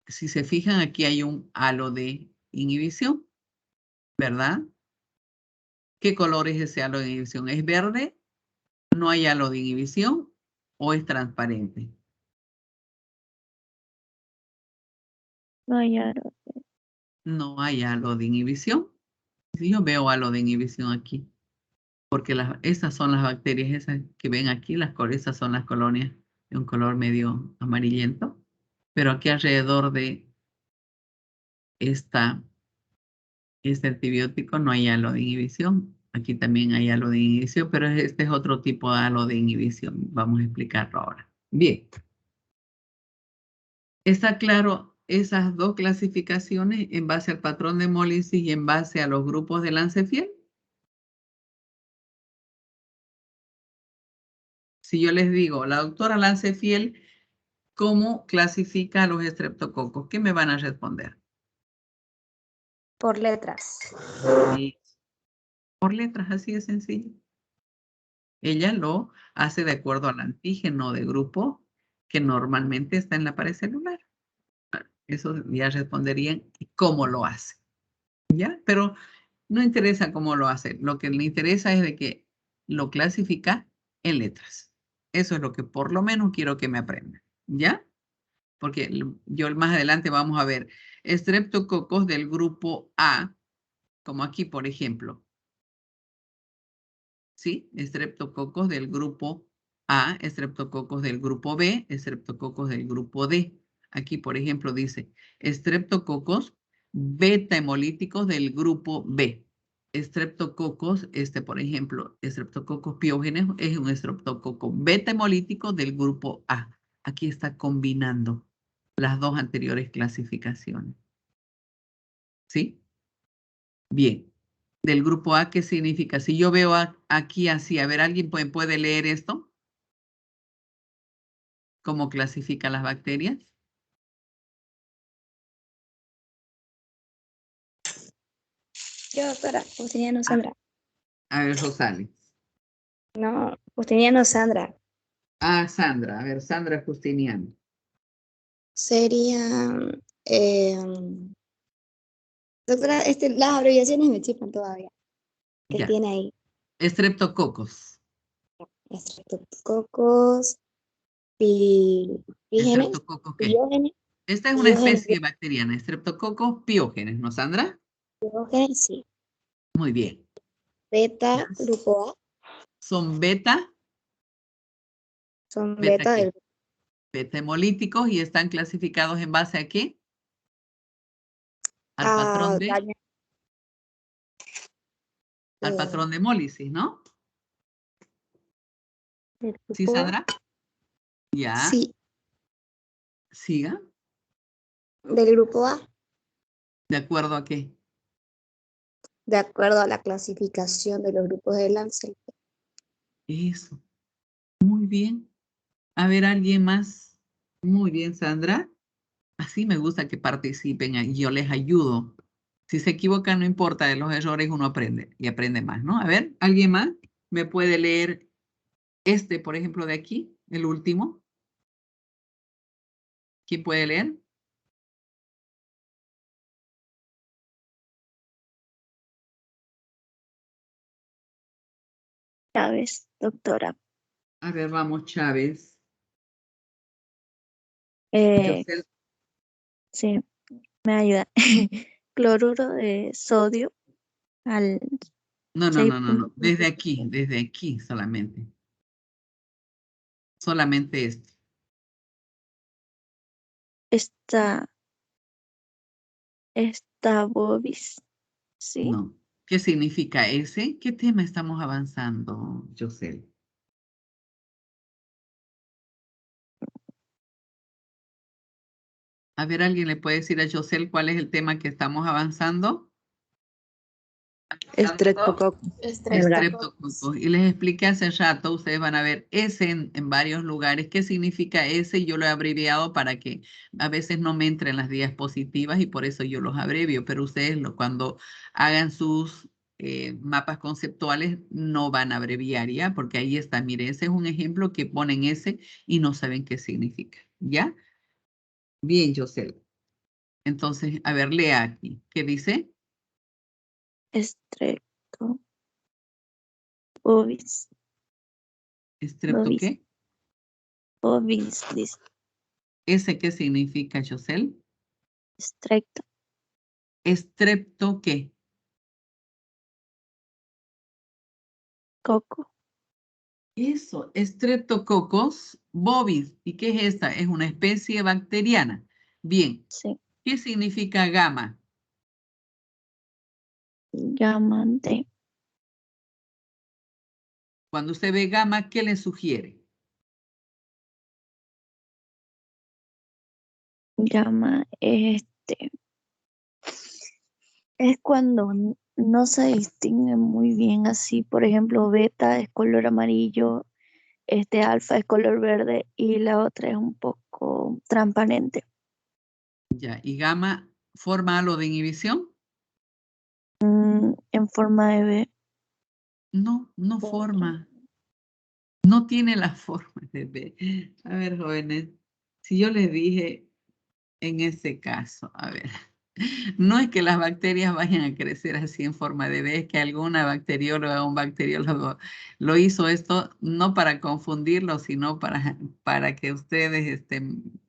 Si se fijan, aquí hay un halo de inhibición, ¿verdad? ¿Qué color es ese halo de inhibición? ¿Es verde? ¿No hay halo de inhibición? ¿O es transparente? No hay aro. No hay halo de inhibición. Si yo veo halo de inhibición aquí, porque esas son las bacterias, esas que ven aquí, esas son las colonias de un color medio amarillento. Pero aquí alrededor de este antibiótico no hay halo de inhibición. Aquí también hay halo de inhibición, pero este es otro tipo de halo de inhibición. Vamos a explicarlo ahora. Bien. ¿Está claro esas dos clasificaciones en base al patrón de hemólisis y en base a los grupos de Lancefiel? Si yo les digo, la doctora Lancefiel, ¿cómo clasifica a los estreptococos? ¿Qué me van a responder? Por letras. Sí, por letras, así de sencillo. Ella lo hace de acuerdo al antígeno de grupo que normalmente está en la pared celular. Eso ya responderían cómo lo hace. ¿Ya? Pero no interesa cómo lo hace. Lo que le interesa es de que lo clasifica en letras. Eso es lo que por lo menos quiero que me aprendan. ¿Ya? Porque yo más adelante vamos a ver estreptococos del grupo A, como aquí, por ejemplo. ¿Sí? Estreptococos del grupo A, estreptococos del grupo B, estreptococos del grupo D. Aquí, por ejemplo, dice estreptococos beta hemolíticos del grupo B. Estreptococos, por ejemplo, estreptococos piógenes es un estreptococo beta hemolítico del grupo A. Aquí está combinando las dos anteriores clasificaciones. ¿Sí? Bien. Del grupo A, ¿qué significa? Si yo veo aquí así, a ver, ¿alguien puede leer esto? ¿Cómo clasifica las bacterias? Yo, doctora, Justiniano Sandra. A ver, Rosales. No, Justiniano Sandra. Ah, Sandra. A ver, Sandra Justiniano. Sería. eh, Doctora, las abreviaciones me chispan todavía. ¿Qué Ya. tiene ahí? Estreptococos. Estreptococos, pígenes, ¿Estreptococos qué? piógenes, Esta es una piógenes, especie bacteriana. Estreptococos piógenes, ¿no, Sandra? piógenes, sí. Muy bien. Beta, grupo A, Son beta son beta ¿qué? del Beta hemolíticos y están clasificados en base a ¿qué? Al patrón de daño. al patrón de hemólisis, ¿no? Del ¿Sí, grupo A. Sandra? Ya. Sí, Siga. del grupo A, ¿De acuerdo a qué? de acuerdo a la clasificación de los grupos de Lancet. Eso. Muy bien. A ver, ¿alguien más? Muy bien, Sandra. Así me gusta que participen y yo les ayudo. Si se equivocan, no importa, de los errores uno aprende y aprende más, ¿no? A ver, ¿alguien más me puede leer por ejemplo, de aquí, el último? ¿Quién puede leer? Chávez, doctora. A ver, vamos, Chávez. Eh, Yosel. sí, me ayuda. Cloruro de sodio al No, no, no, no, no. 6.5. Desde aquí solamente. Solamente este. Esta bobis, ¿sí? No. ¿Qué significa ese? ¿Qué tema estamos avanzando, Yosel? A ver, ¿alguien le puede decir a Yosel cuál es el tema que estamos avanzando? Streptococcus. Streptococcus. Y les expliqué hace rato, ustedes van a ver S en varios lugares. ¿Qué significa S? Yo lo he abreviado para que a veces no me entren las diapositivas y por eso yo los abrevio, pero ustedes cuando hagan sus mapas conceptuales no van a abreviar, ¿ya? Porque ahí está, mire, ese es un ejemplo que ponen S y no saben qué significa, ¿ya? Bien, José. Entonces, a ver, lea aquí. ¿Qué dice? Strepto. Bovis. ¿Strepto Bovis. qué? Bovis. Dice. ¿Ese qué significa, José? Strepto. ¿Strepto qué? Coco. Eso, Streptococcus bovis. ¿Y qué es esta? Es una especie bacteriana. Bien, Sí. ¿qué significa gamma? Gamma D. Cuando usted ve gamma, ¿qué le sugiere? Gamma es es cuando no se distingue muy bien así. Por ejemplo, beta es color amarillo, alfa es color verde y la otra es un poco transparente. Ya, ¿y gamma forma algo de inhibición? En forma de B. No, no forma. No tiene la forma de B. A ver, jóvenes, si yo les dije en ese caso, a ver, no es que las bacterias vayan a crecer así en forma de B, es que alguna bacterióloga o un bacteriólogo lo hizo esto no para confundirlo, sino para que ustedes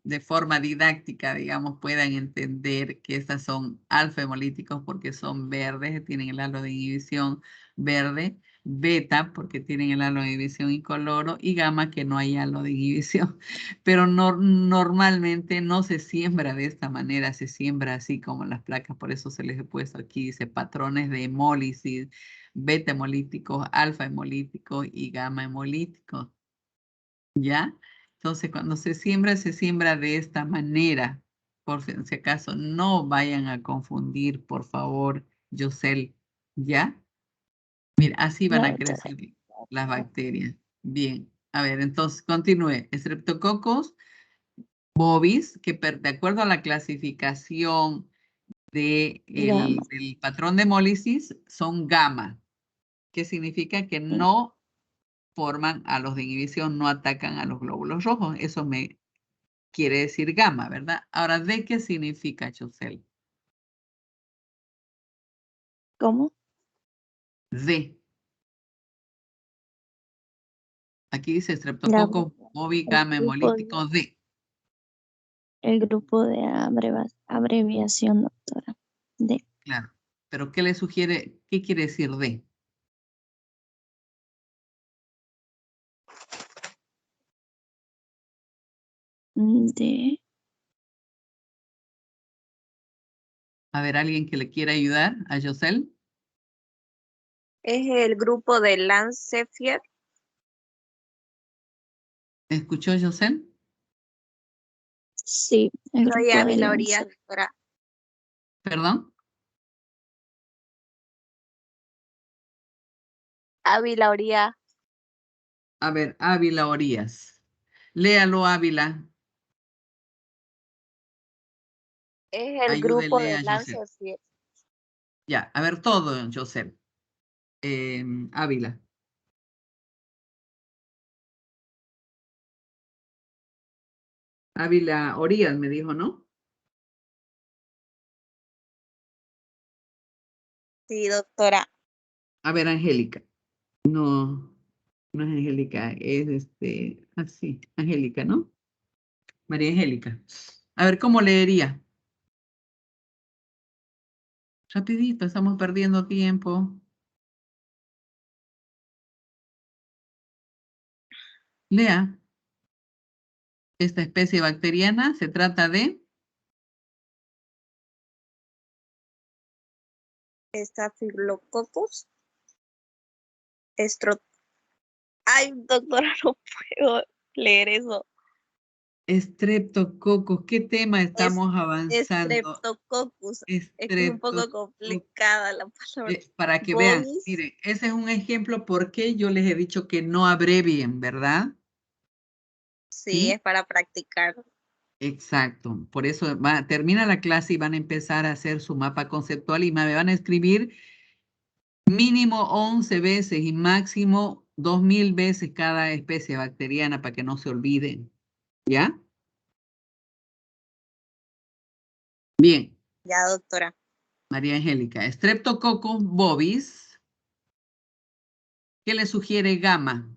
de forma didáctica, digamos, puedan entender que estas son alfa hemolíticos porque son verdes, tienen el halo de inhibición verde, beta porque tienen el halo de inhibición incoloro y gamma que no hay halo de inhibición. Pero normalmente no se siembra de esta manera, se siembra así como las placas, por eso se les he puesto aquí, dice patrones de hemólisis, beta hemolíticos, alfa hemolíticos y gamma hemolíticos, ¿ya? Entonces cuando se siembra de esta manera, por si acaso no vayan a confundir, por favor, Yosel, ¿ya? Mira, así van Ya, a crecer las bacterias. Bien, a ver, entonces continúe. Streptococcus bovis, que de acuerdo a la clasificación gamma. del patrón de hemólisis, son gamma, que significa que no forman a los de inhibición, no atacan a los glóbulos rojos. Eso me quiere decir gamma, ¿verdad? Ahora, ¿D qué significa, Chusel? ¿Cómo? D. Aquí dice La- Streptococcus bovis, el gamma grupo de, hemolítico D. el grupo de abreviación, doctora. D. Claro. Pero ¿qué le sugiere? ¿Qué quiere decir D? D. A ver, ¿alguien que le quiera ayudar a Yosel? Es el grupo de Lancefier. ¿Escuchó Yosel? Sí, el Soy grupo de Ávila Lance. Orías, doctora. ¿Perdón? Ávila Orías. A ver, Ávila Orías. Léalo, Ávila. Es el grupo Ayúdele de a José. Lancefier. Ya, a ver todo, José. Ávila. Ávila Orías me dijo, ¿no? Sí, doctora. A ver, Angélica. No, no es Angélica, es así, Angélica, ¿no? María Angélica. A ver, ¿cómo leería? Rapidito, estamos perdiendo tiempo. Lea. Esta especie bacteriana se trata de... Staphylococcus. Ay, doctora, no puedo leer eso. Streptococcus. ¿Qué tema estamos avanzando? Streptococcus. Es que es un poco complicada la palabra. Para que vean, Bovis. miren, ese es un ejemplo porque yo les he dicho que no abrevien, ¿verdad? Sí, es para practicar. Exacto. Por eso termina la clase y van a empezar a hacer su mapa conceptual y me van a escribir mínimo 11 veces y máximo 2000 veces cada especie bacteriana para que no se olviden. ¿Ya? Bien. Ya, doctora. María Angélica. Streptococcus bovis. ¿Qué le sugiere gamma?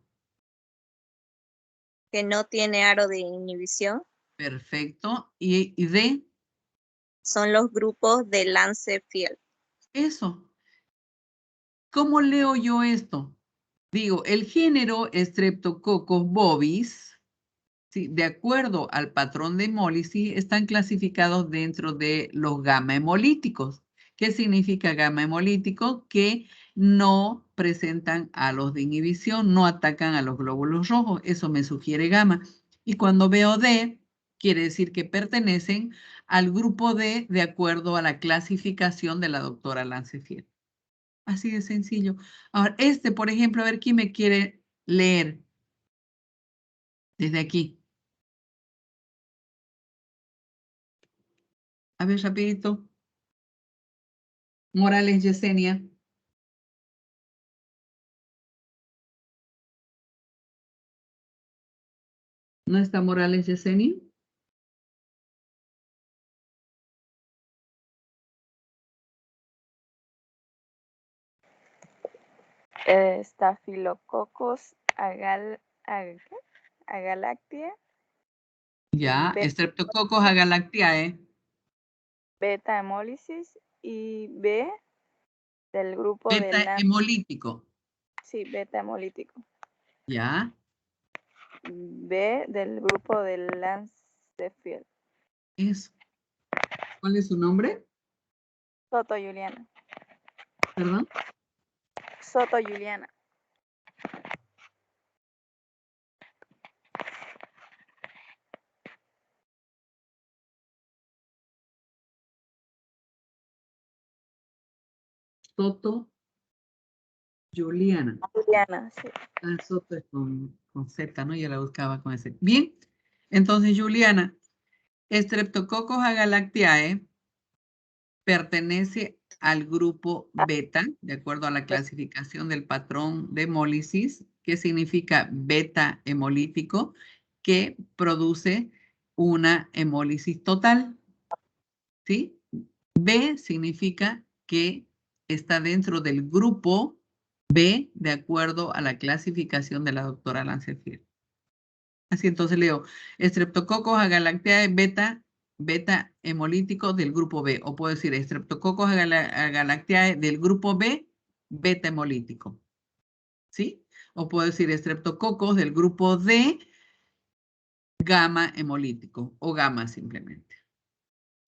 Que no tiene aro de inhibición. Perfecto. ¿Y D? Son los grupos de Lancefield. Eso. ¿Cómo leo yo esto? Digo, el género Streptococcus bovis, ¿sí? De acuerdo al patrón de hemólisis, están clasificados dentro de los gamma hemolíticos. ¿Qué significa gamma hemolítico? Que no presentan halos de inhibición, no atacan a los glóbulos rojos. Eso me sugiere gamma. Y cuando veo D, quiere decir que pertenecen al grupo D de acuerdo a la clasificación de la doctora Lancefield. Así de sencillo. Ahora, por ejemplo, a ver quién me quiere leer desde aquí. A ver, rapidito. Morales Yesenia. ¿No está Morales Yesenia? Staphylococcus agalactiae. Ya, Streptococcus agalactiae. Beta hemólisis y B del grupo Beta hemolítico. Sí, beta hemolítico. Ya. B del grupo de Lancefield. Eso. ¿Cuál es su nombre? Soto Juliana. ¿Perdón? Soto Juliana. Soto Juliana. Juliana, sí. Ah, Soto es con Z, ¿no? Yo la buscaba con ese. Bien. Entonces, Juliana, Streptococcus agalactiae pertenece al grupo beta, de acuerdo a la clasificación del patrón de hemólisis, que significa beta hemolítico, que produce una hemólisis total. ¿Sí? B significa que está dentro del grupo B, de acuerdo a la clasificación de la doctora Lancefield. Así entonces leo, Streptococcus agalactiae beta hemolítico del grupo B. O puedo decir Streptococcus agalactiae del grupo B, beta hemolítico. ¿Sí? O puedo decir Streptococcus del grupo D, gamma hemolítico. O gamma simplemente.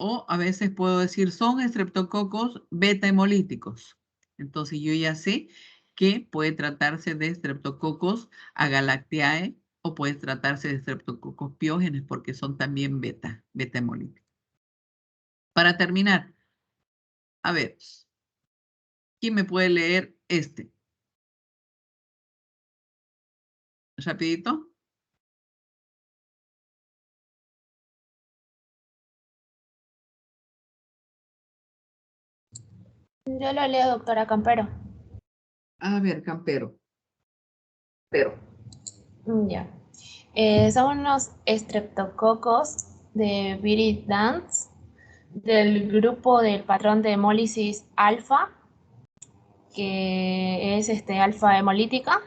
O a veces puedo decir son Streptococcus beta hemolíticos. Entonces yo ya sé que puede tratarse de Streptococcus agalactiae o puede tratarse de Streptococcus piógenes porque son también beta hemolíticos. Para terminar, a ver, ¿quién me puede leer este? Rapidito. Yo lo leo, doctora Campero. A ver, Campero. Ya. Son unos estreptococos de viridans del grupo del patrón de hemólisis alfa, que es alfa hemolítica.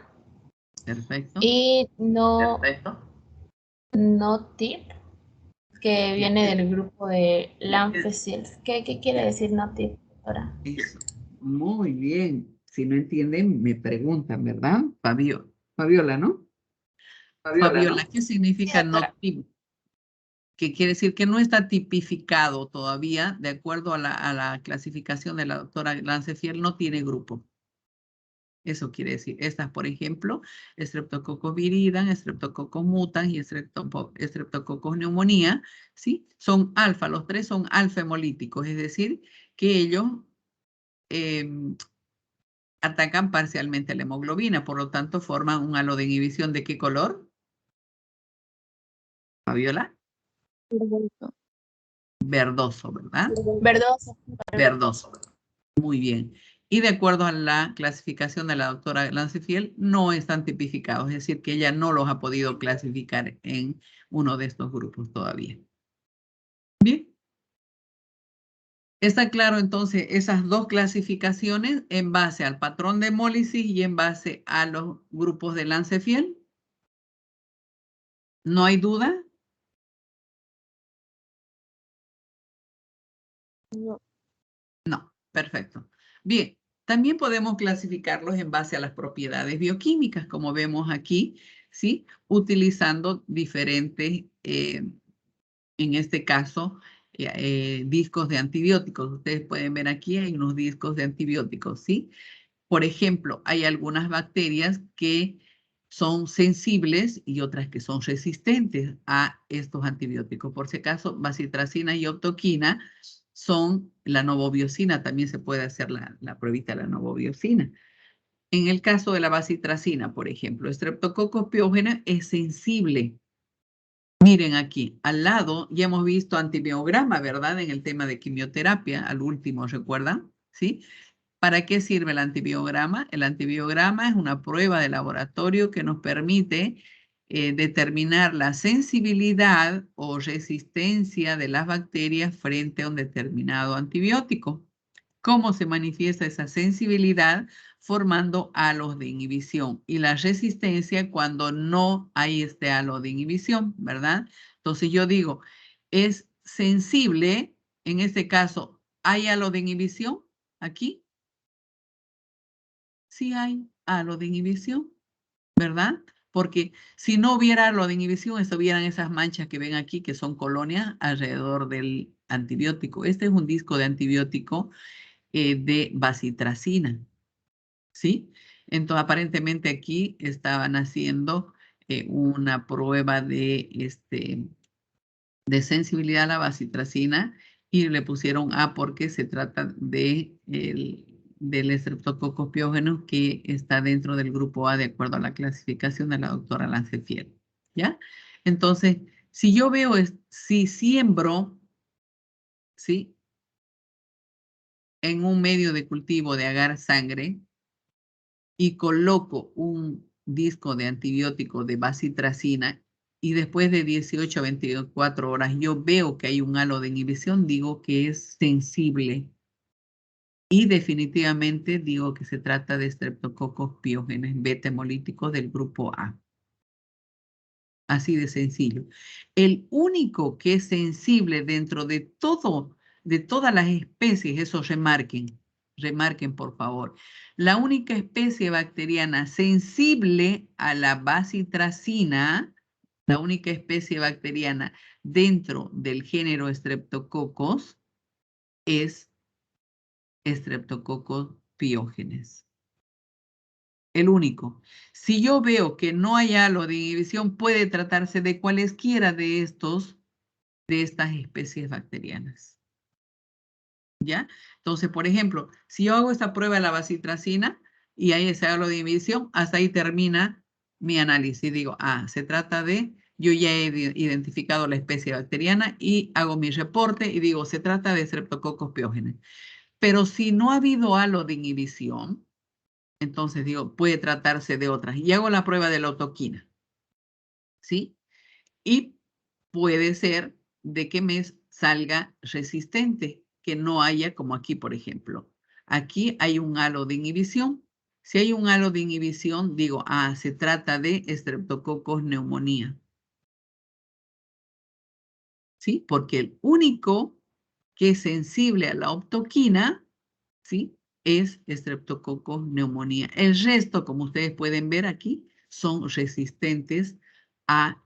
Perfecto. Y no TIP, que viene del grupo de Lancefield. ¿Qué quiere decir no TIP, doctora? Eso. Muy bien. Si no entienden, me preguntan, ¿verdad? Fabiola, ¿no? Fabiola, ¿qué significa no tip? Que quiere decir que no está tipificado todavía, de acuerdo a la clasificación de la doctora Lancefield, no tiene grupo. Eso quiere decir, estas, por ejemplo, Streptococcus viridans, Streptococcus mutans y Streptococcus pneumoniae, ¿sí? Son alfa, los tres son alfa hemolíticos, es decir, que ellos atacan parcialmente la hemoglobina, por lo tanto forman un halo de inhibición. ¿De qué color? Fabiola. Verdoso. Verdoso, ¿verdad? Verdoso. Verdoso. Muy bien. Y de acuerdo a la clasificación de la doctora Lancefield, no están tipificados, es decir, que ella no los ha podido clasificar en uno de estos grupos todavía. Bien. ¿Está claro entonces esas dos clasificaciones en base al patrón de hemólisis y en base a los grupos de Lancefield? ¿No hay duda? No. No, perfecto. Bien, también podemos clasificarlos en base a las propiedades bioquímicas, como vemos aquí, ¿sí? Utilizando diferentes, en este caso, discos de antibióticos. Ustedes pueden ver aquí, hay unos discos de antibióticos, ¿sí? Por ejemplo, hay algunas bacterias que son sensibles y otras que son resistentes a estos antibióticos. Por si acaso, bacitracina y optoquina son la novobiosina, también se puede hacer la pruebita de la novobiosina. En el caso de la bacitracina, por ejemplo, Streptococcus pyogenes es sensible. Miren aquí, al lado ya hemos visto antimiograma, ¿verdad? En el tema de quimioterapia, al último, ¿recuerdan? ¿Sí? ¿Para qué sirve el antibiograma? El antibiograma es una prueba de laboratorio que nos permite determinar la sensibilidad o resistencia de las bacterias frente a un determinado antibiótico. ¿Cómo se manifiesta esa sensibilidad? Formando halos de inhibición y la resistencia cuando no hay este halo de inhibición, ¿verdad? Entonces yo digo, es sensible, en este caso, ¿hay halo de inhibición aquí? Sí hay halo de inhibición, ¿verdad? Porque si no hubiera halo de inhibición, estuvieran esas manchas que ven aquí, que son colonias alrededor del antibiótico. Este es un disco de antibiótico de bacitracina, ¿sí? Entonces, aparentemente aquí estaban haciendo una prueba de sensibilidad a la bacitracina y le pusieron A porque se trata del Streptococcus pyogenes que está dentro del grupo A de acuerdo a la clasificación de la doctora Lancefield, ¿ya? Entonces, si yo veo, si siembro, ¿sí? En un medio de cultivo de agar sangre y coloco un disco de antibiótico de bacitracina y después de 18 a 24 horas yo veo que hay un halo de inhibición, digo que es sensible. Y definitivamente digo que se trata de Streptococcus pyogenes beta hemolíticos del grupo A. Así de sencillo. El único que es sensible dentro de todas las especies, eso remarquen por favor. La única especie bacteriana sensible a la bacitracina, la única especie bacteriana dentro del género Streptococcus es Streptococcus pyogenes. El único. Si yo veo que no hay halo de inhibición, puede tratarse de cualesquiera de estas especies bacterianas. ¿Ya? Entonces, por ejemplo, si yo hago esta prueba de la bacitracina y hay ese halo de inhibición, hasta ahí termina mi análisis. Digo, se trata de, yo ya he identificado la especie bacteriana y hago mi reporte y digo, se trata de Streptococcus pyogenes. Pero si no ha habido halo de inhibición, entonces digo, puede tratarse de otras. Y hago la prueba de la autoquina, ¿sí? Y puede ser de que me salga resistente, que no haya como aquí, por ejemplo. Aquí hay un halo de inhibición. Si hay un halo de inhibición, digo, se trata de Streptococcus pneumoniae. ¿Sí? Porque el único que es sensible a la autoquina, ¿sí? Es Streptococcus pneumoniae. El resto, como ustedes pueden ver aquí, son resistentes a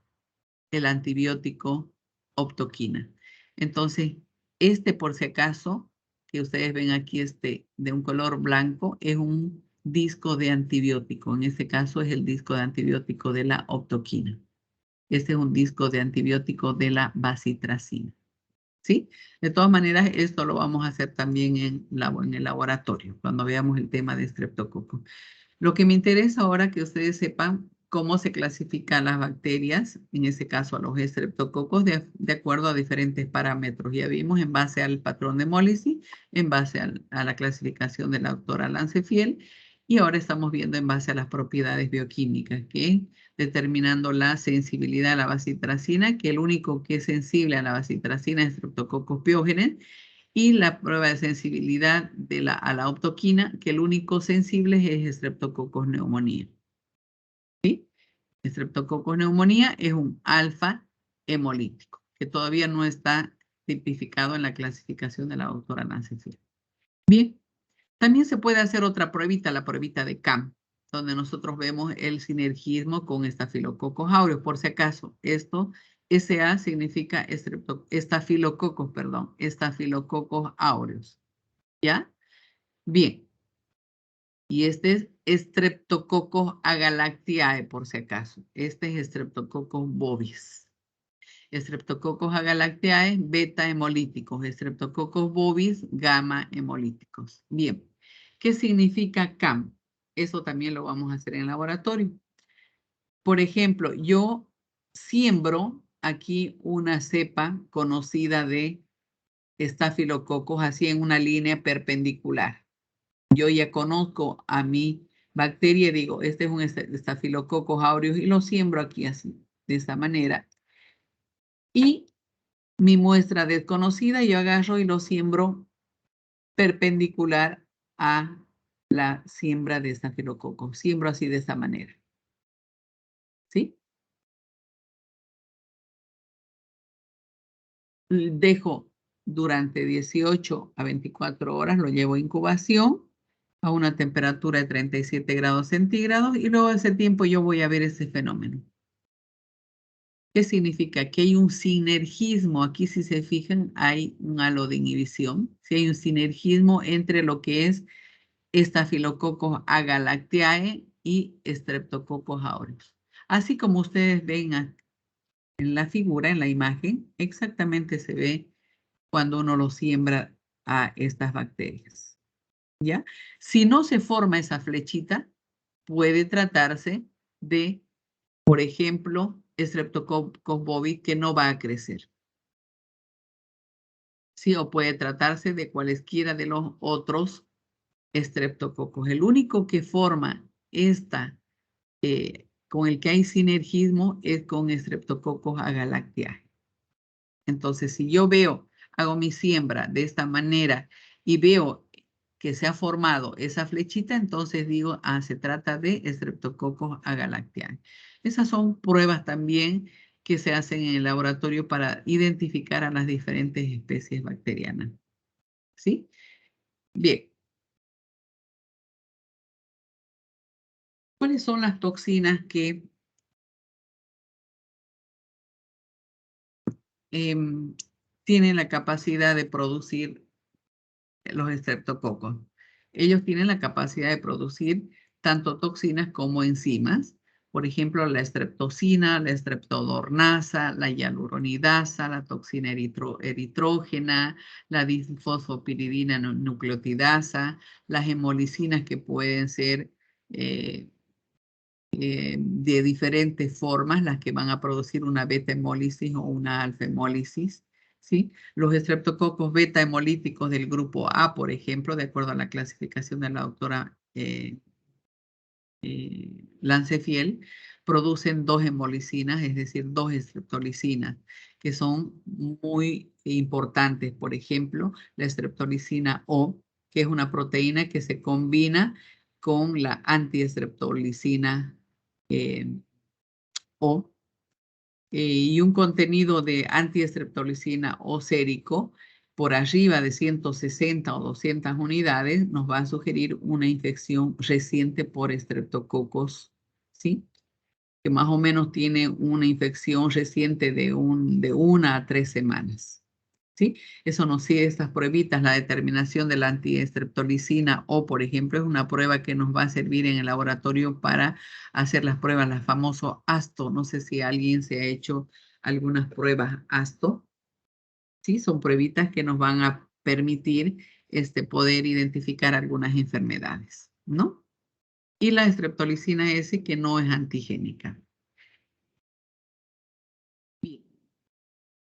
el antibiótico optoquina. Entonces, por si acaso, que ustedes ven aquí de un color blanco, es un disco de antibiótico. En este caso es el disco de antibiótico de la optoquina. Este es un disco de antibiótico de la bacitracina. ¿Sí? De todas maneras, esto lo vamos a hacer también en el laboratorio, cuando veamos el tema de estreptococo. Lo que me interesa ahora que ustedes sepan cómo se clasifican las bacterias, en este caso a los estreptococos, de acuerdo a diferentes parámetros. Ya vimos en base al patrón de hémolisis, en base a la clasificación de la doctora Lancefiel, y ahora estamos viendo en base a las propiedades bioquímicas, que determinando la sensibilidad a la bacitracina, que el único que es sensible a la bacitracina es Streptococcus pyogenes, y la prueba de sensibilidad a la optoquina, que el único sensible es Streptococcus pneumoniae. ¿Sí? Streptococcus pneumoniae es un alfa hemolítico, que todavía no está tipificado en la clasificación de la doctora Lancefiel. Bien, también se puede hacer otra pruebita, la pruebita de CAM, donde nosotros vemos el sinergismo con Staphylococcus aureus. Por si acaso, esto, SA significa Staphylococcus aureus. ¿Ya? Bien. Y este es Streptococcus agalactiae, por si acaso. Este es Streptococcus bovis. Streptococcus agalactiae, beta hemolíticos. Streptococcus bovis, gamma hemolíticos. Bien. ¿Qué significa CAM? Eso también lo vamos a hacer en el laboratorio. Por ejemplo, yo siembro aquí una cepa conocida de estafilococos así en una línea perpendicular. Yo ya conozco a mi bacteria y digo, este es un estafilococos aureus y lo siembro aquí así, de esta manera. Y mi muestra desconocida yo agarro y lo siembro perpendicular a la siembra de estafilococos. Siembro así de esta manera. ¿Sí? Dejo durante 18 a 24 horas, lo llevo a incubación a una temperatura de 37 grados centígrados y luego de ese tiempo yo voy a ver ese fenómeno. ¿Qué significa? Que hay un sinergismo. Aquí, si se fijan, hay un halo de inhibición. Si hay un sinergismo entre lo que es Staphylococcus agalactiae y Streptococcus aureus. Así como ustedes ven en la figura, en la imagen, exactamente se ve cuando uno lo siembra a estas bacterias. ¿Ya? Si no se forma esa flechita, puede tratarse de, por ejemplo, Streptococcus bovis que no va a crecer. Sí, o puede tratarse de cualesquiera de los otros estreptococos. El único que forma con el que hay sinergismo es con Streptococcus agalactiae. Entonces, si yo hago mi siembra de esta manera y veo que se ha formado esa flechita, entonces digo, se trata de Streptococcus agalactiae. Esas son pruebas también que se hacen en el laboratorio para identificar a las diferentes especies bacterianas. ¿Sí? Bien. ¿Cuáles son las toxinas que tienen la capacidad de producir los estreptococos? Ellos tienen la capacidad de producir tanto toxinas como enzimas. Por ejemplo, la estreptocina, la estreptodornasa, la hialuronidasa, la toxina eritrógena, la disfosfopiridina nucleotidasa, las hemolicinas que pueden ser de diferentes formas, las que van a producir una beta hemólisis o una alfa hemólisis. ¿Sí? Los estreptococos beta hemolíticos del grupo A, por ejemplo, de acuerdo a la clasificación de la doctora Lancefiel, producen 2 hemolicinas, es decir, 2 estreptolicinas, que son muy importantes. Por ejemplo, la estreptolicina O, que es una proteína que se combina con la antiestreptolicina O, y un contenido de antiestreptolicina O sérico por arriba de 160 o 200 unidades nos va a sugerir una infección reciente por estreptococos, ¿sí? Que más o menos tiene una infección reciente de 1 a 3 semanas. ¿Sí? Eso nos sigue estas pruebitas, la determinación de la antiestreptolicina o, por ejemplo, es una prueba que nos va a servir en el laboratorio para hacer las pruebas, las famosas ASTO. No sé si alguien se ha hecho algunas pruebas ASTO. ¿Sí? Son pruebitas que nos van a permitir poder identificar algunas enfermedades, ¿no? Y la streptolicina S, que no es antigénica. Bien.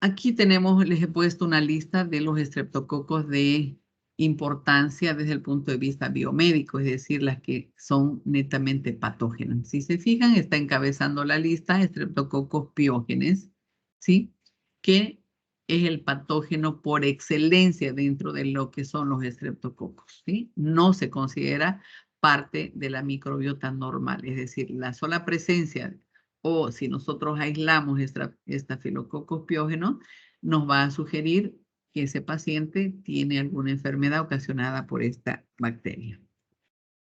Aquí tenemos, les he puesto una lista de los estreptococos de importancia desde el punto de vista biomédico, es decir, las que son netamente patógenas. Si se fijan, está encabezando la lista estreptococos piógenes, ¿sí? Que es el patógeno por excelencia dentro de lo que son los estreptococos, ¿sí? No se considera parte de la microbiota normal, es decir, la sola presencia o si nosotros aislamos estafilococos piógenos, nos va a sugerir que ese paciente tiene alguna enfermedad ocasionada por esta bacteria.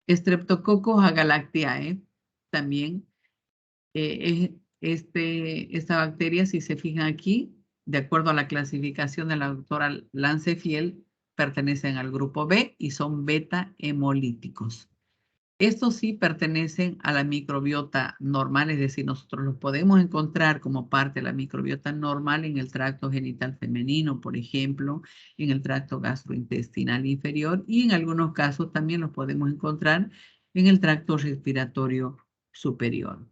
Streptococcus agalactiae también esta bacteria, si se fijan aquí, de acuerdo a la clasificación de la doctora Lancefiel, pertenecen al grupo B y son beta hemolíticos. Estos sí pertenecen a la microbiota normal, es decir, nosotros los podemos encontrar como parte de la microbiota normal en el tracto genital femenino, por ejemplo, en el tracto gastrointestinal inferior y en algunos casos también los podemos encontrar en el tracto respiratorio superior.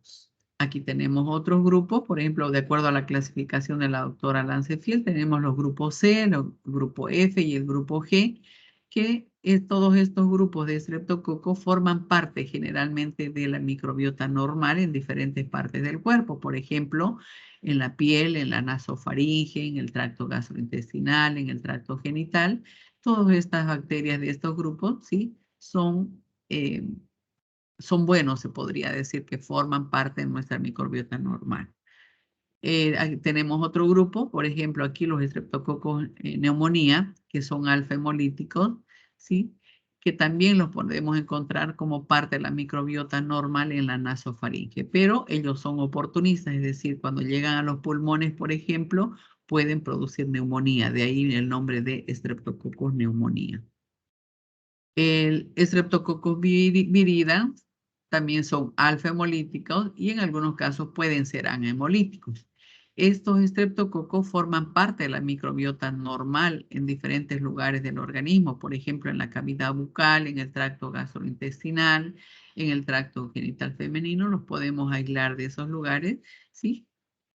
Aquí tenemos otros grupos, por ejemplo, de acuerdo a la clasificación de la doctora Lancefield, tenemos los grupos C, el grupo F y el grupo G, que todos estos grupos de estreptococo forman parte generalmente de la microbiota normal en diferentes partes del cuerpo, por ejemplo, en la piel, en la nasofaringe, en el tracto gastrointestinal, en el tracto genital. Todas estas bacterias de estos grupos, ¿sí? Son buenos, se podría decir, que forman parte de nuestra microbiota normal. Tenemos otro grupo, por ejemplo, aquí los estreptococos neumonía, que son alfa hemolíticos, ¿sí? Que también los podemos encontrar como parte de la microbiota normal en la nasofaringe, pero ellos son oportunistas, es decir, cuando llegan a los pulmones, por ejemplo, pueden producir neumonía, de ahí el nombre de estreptococos neumonía. El Streptococcus viridans también son alfa hemolíticos y en algunos casos pueden ser anhemolíticos. Estos estreptococos forman parte de la microbiota normal en diferentes lugares del organismo, por ejemplo, en la cavidad bucal, en el tracto gastrointestinal, en el tracto genital femenino, los podemos aislar de esos lugares, ¿sí?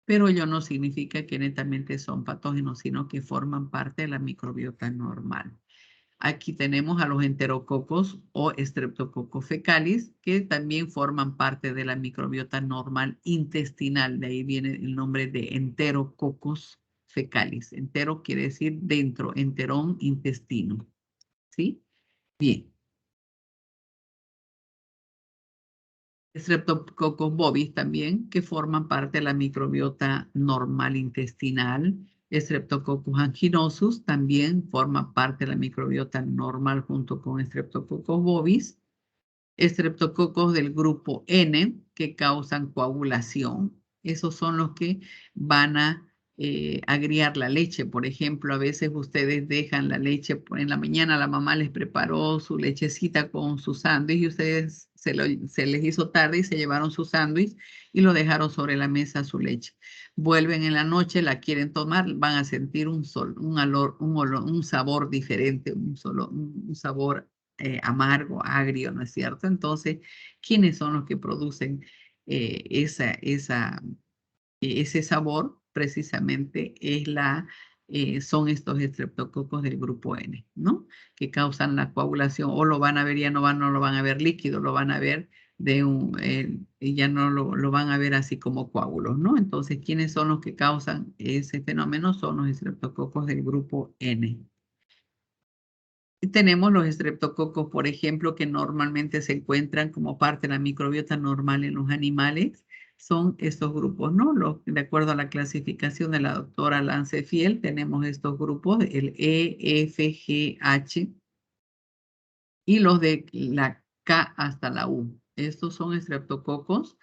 Pero ello no significa que netamente son patógenos, sino que forman parte de la microbiota normal. Aquí tenemos a los enterococos o Streptococcus fecalis, que también forman parte de la microbiota normal intestinal. De ahí viene el nombre de Enterococcus fecalis. Entero quiere decir dentro, enterón, intestino. ¿Sí? Bien. Streptococcus bovis también, que forman parte de la microbiota normal intestinal. Streptococcus anginosus también forma parte de la microbiota normal junto con Streptococcus bovis. Estreptococos del grupo N que causan coagulación. Esos son los que van a agriar la leche. Por ejemplo, a veces ustedes dejan la leche, en la mañana la mamá les preparó su lechecita con su sándwich y ustedes se les hizo tarde y se llevaron su sándwich y lo dejaron sobre la mesa su leche. Vuelven en la noche, la quieren tomar, van a sentir un sabor diferente, un sabor amargo, agrio, ¿no es cierto? Entonces, ¿quiénes son los que producen ese sabor? Precisamente son estos estreptococos del grupo N, ¿no? Que causan la coagulación, o lo van a ver, no lo van a ver líquido, lo van a ver ya no lo van a ver así como coágulos, ¿no? Entonces, ¿quiénes son los que causan ese fenómeno? Son los estreptococos del grupo N. Tenemos los estreptococos, por ejemplo, que normalmente se encuentran como parte de la microbiota normal en los animales. Son estos grupos, ¿no? De acuerdo a la clasificación de la doctora Lancefiel, tenemos estos grupos, el E, F, G, H y los de la K hasta la U. Estos son estreptococos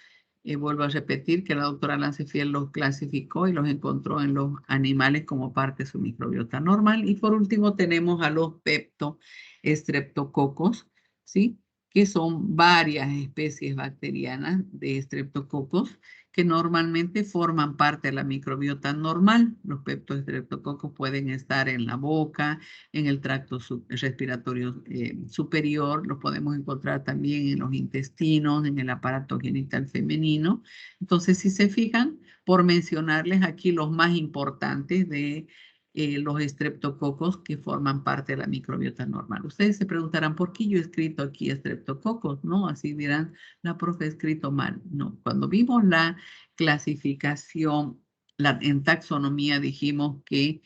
Vuelvo a repetir que la doctora Lancefiel los clasificó y los encontró en los animales como parte de su microbiota normal. Y por último tenemos a los peptoestreptococos, ¿sí? Que son varias especies bacterianas de estreptococos que normalmente forman parte de la microbiota normal. Los peptoestreptococos pueden estar en la boca, en el tracto respiratorio superior, los podemos encontrar también en los intestinos, en el aparato genital femenino. Entonces, si se fijan, por mencionarles aquí los más importantes de los estreptococos que forman parte de la microbiota normal. Ustedes se preguntarán, ¿por qué yo he escrito aquí estreptococos? ¿No? Así dirán, la profe ha escrito mal. No, cuando vimos la clasificación, en taxonomía dijimos que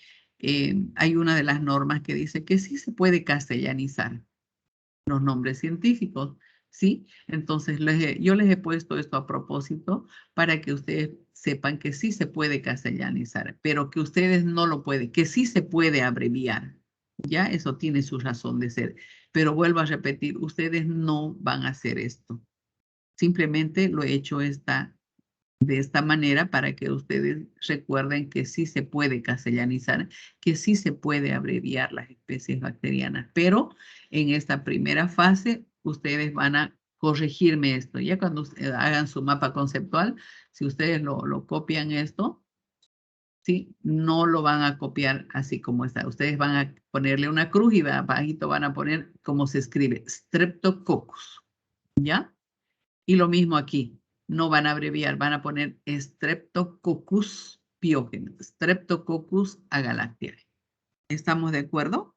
hay una de las normas que dice que sí se puede castellanizar los nombres científicos, ¿sí? Entonces, yo les he puesto esto a propósito para que ustedes sepan que sí se puede castellanizar, pero que ustedes no lo pueden, que sí se puede abreviar, ¿ya? Eso tiene su razón de ser. Pero vuelvo a repetir, ustedes no van a hacer esto. Simplemente lo he hecho de esta manera para que ustedes recuerden que sí se puede castellanizar, que sí se puede abreviar las especies bacterianas, pero en esta primera fase ustedes van a corregirme esto. Ya cuando hagan su mapa conceptual, si ustedes lo copian esto, ¿sí? No lo van a copiar así como está. Ustedes van a ponerle una cruz y abajito van a poner cómo se escribe, Streptococcus, ¿ya? Y lo mismo aquí, no van a abreviar, van a poner Streptococcus pyogenes, Streptococcus agalactiae. ¿Estamos de acuerdo?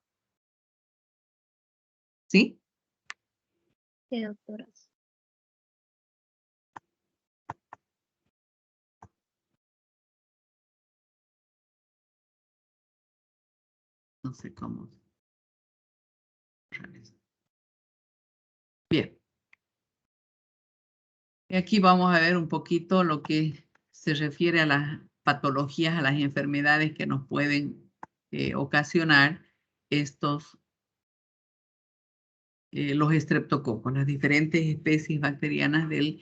¿Sí? Sí, doctora. No sé cómo. Bien. Y aquí vamos a ver un poquito lo que se refiere a las patologías, a las enfermedades que nos pueden ocasionar los estreptococos, las diferentes especies bacterianas del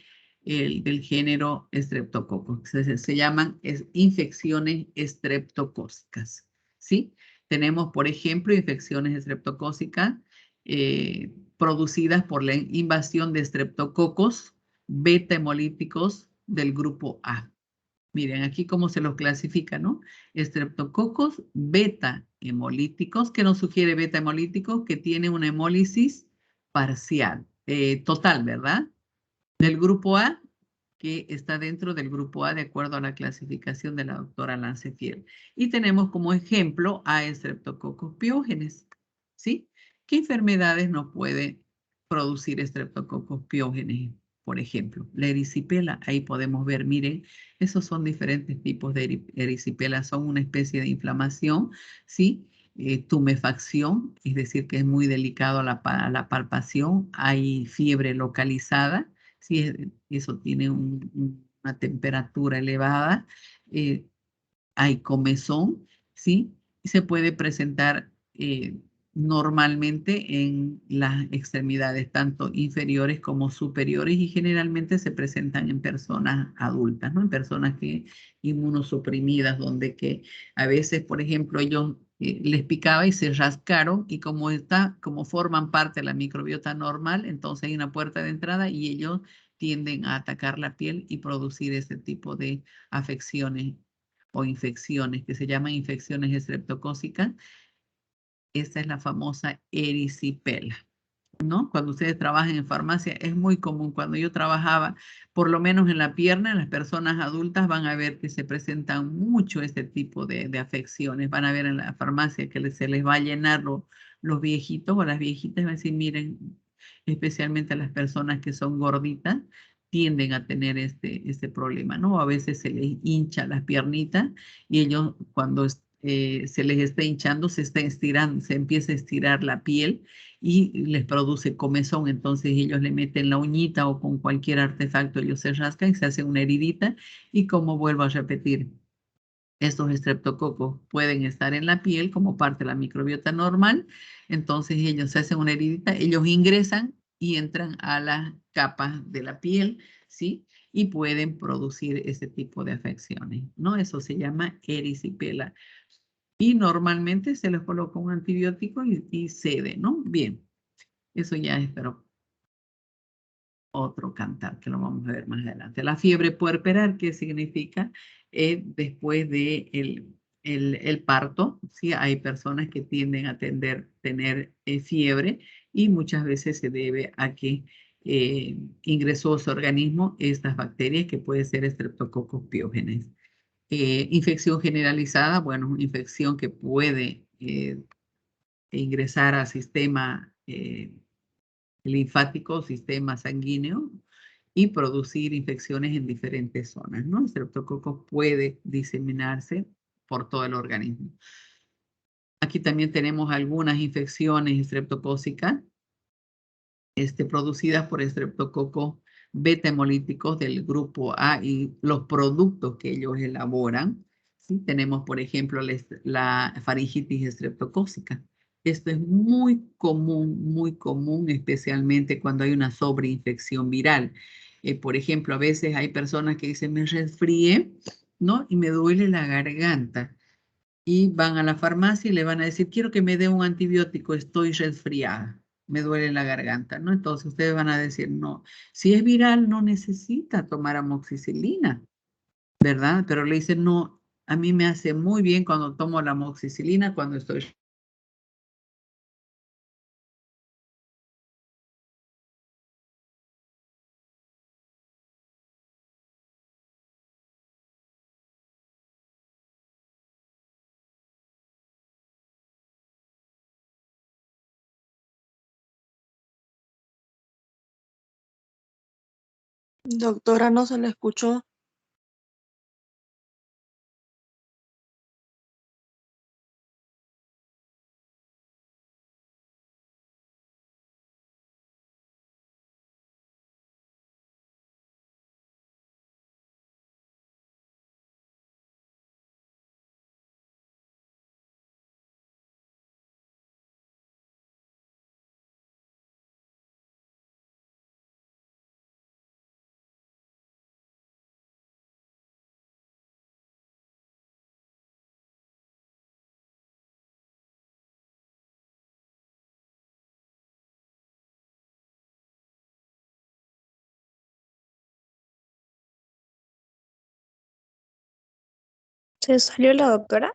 género Streptococcus. Se llaman infecciones estreptocócicas, ¿sí? Tenemos, por ejemplo, infecciones estreptocócicas producidas por la invasión de estreptococos beta hemolíticos del grupo A. Miren, aquí cómo se los clasifica, ¿no? Estreptococos beta hemolíticos, que nos sugiere beta hemolíticos que tiene una hemólisis parcial, total, ¿verdad? Del grupo A, que está dentro del grupo A de acuerdo a la clasificación de la doctora Lancefiel. Y tenemos como ejemplo a Streptococcus pyogenes, ¿sí? ¿Qué enfermedades nos puede producir Streptococcus pyogenes? Por ejemplo, la erisipela, ahí podemos ver, miren, esos son diferentes tipos de erisipela, son una especie de inflamación, ¿sí? Tumefacción, es decir, que es muy delicado a la palpación, hay fiebre localizada, si eso tiene una temperatura elevada, hay comezón, ¿sí? Y se puede presentar normalmente en las extremidades, tanto inferiores como superiores, y generalmente se presentan en personas adultas, ¿no? En personas que inmunosuprimidas, donde que a veces, por ejemplo, ellos les picaba y se rascaron, y como forman parte de la microbiota normal, entonces hay una puerta de entrada y ellos tienden a atacar la piel y producir ese tipo de afecciones o infecciones que se llaman infecciones estreptocócicas. Esta es la famosa erisipela, ¿no? Cuando ustedes trabajan en farmacia es muy común. Cuando yo trabajaba, por lo menos en la pierna, las personas adultas van a ver que se presentan mucho este tipo de afecciones. Van a ver en la farmacia que se les va a llenar los viejitos o las viejitas, van a decir, miren, especialmente las personas que son gorditas, tienden a tener este problema, ¿no? A veces se les hincha las piernitas y ellos cuando se les está hinchando, se está estirando, se empieza a estirar la piel y les produce comezón. Entonces ellos le meten la uñita o con cualquier artefacto, ellos se rascan y se hace una heridita. Y como vuelvo a repetir, estos estreptococos pueden estar en la piel como parte de la microbiota normal. Entonces ellos se hacen una heridita, ellos ingresan y entran a las capas de la piel, ¿sí? Y pueden producir ese tipo de afecciones, ¿no? Eso se llama erisipela. Y normalmente se les coloca un antibiótico y cede, ¿no? Bien, eso ya es, pero otro cantar, que lo vamos a ver más adelante. La fiebre puerperal, ¿qué significa? Después de el parto, ¿sí? Hay personas que tienden a tener fiebre y muchas veces se debe a que ingresó a su organismo estas bacterias que pueden ser Streptococcus pyogenes. Infección generalizada, bueno, una infección que puede ingresar al sistema linfático, sistema sanguíneo y producir infecciones en diferentes zonas, ¿no? El streptococcus puede diseminarse por todo el organismo. Aquí también tenemos algunas infecciones estreptocócicas producidas por estreptococos beta hemolíticos del grupo A y los productos que ellos elaboran. ¿Sí? Tenemos, por ejemplo, la faringitis estreptocócica. Esto es muy común, especialmente cuando hay una sobreinfección viral. Por ejemplo, a veces hay personas que dicen, me resfrié, ¿no? Y me duele la garganta. Y van a la farmacia y le van a decir, quiero que me dé un antibiótico, estoy resfriada, me duele la garganta, ¿no? Entonces ustedes van a decir, no, si es viral no necesita tomar amoxicilina, ¿verdad? Pero le dicen, no, a mí me hace muy bien cuando tomo la amoxicilina, cuando estoy... Doctora, no se le escuchó. ¿Se salió la doctora?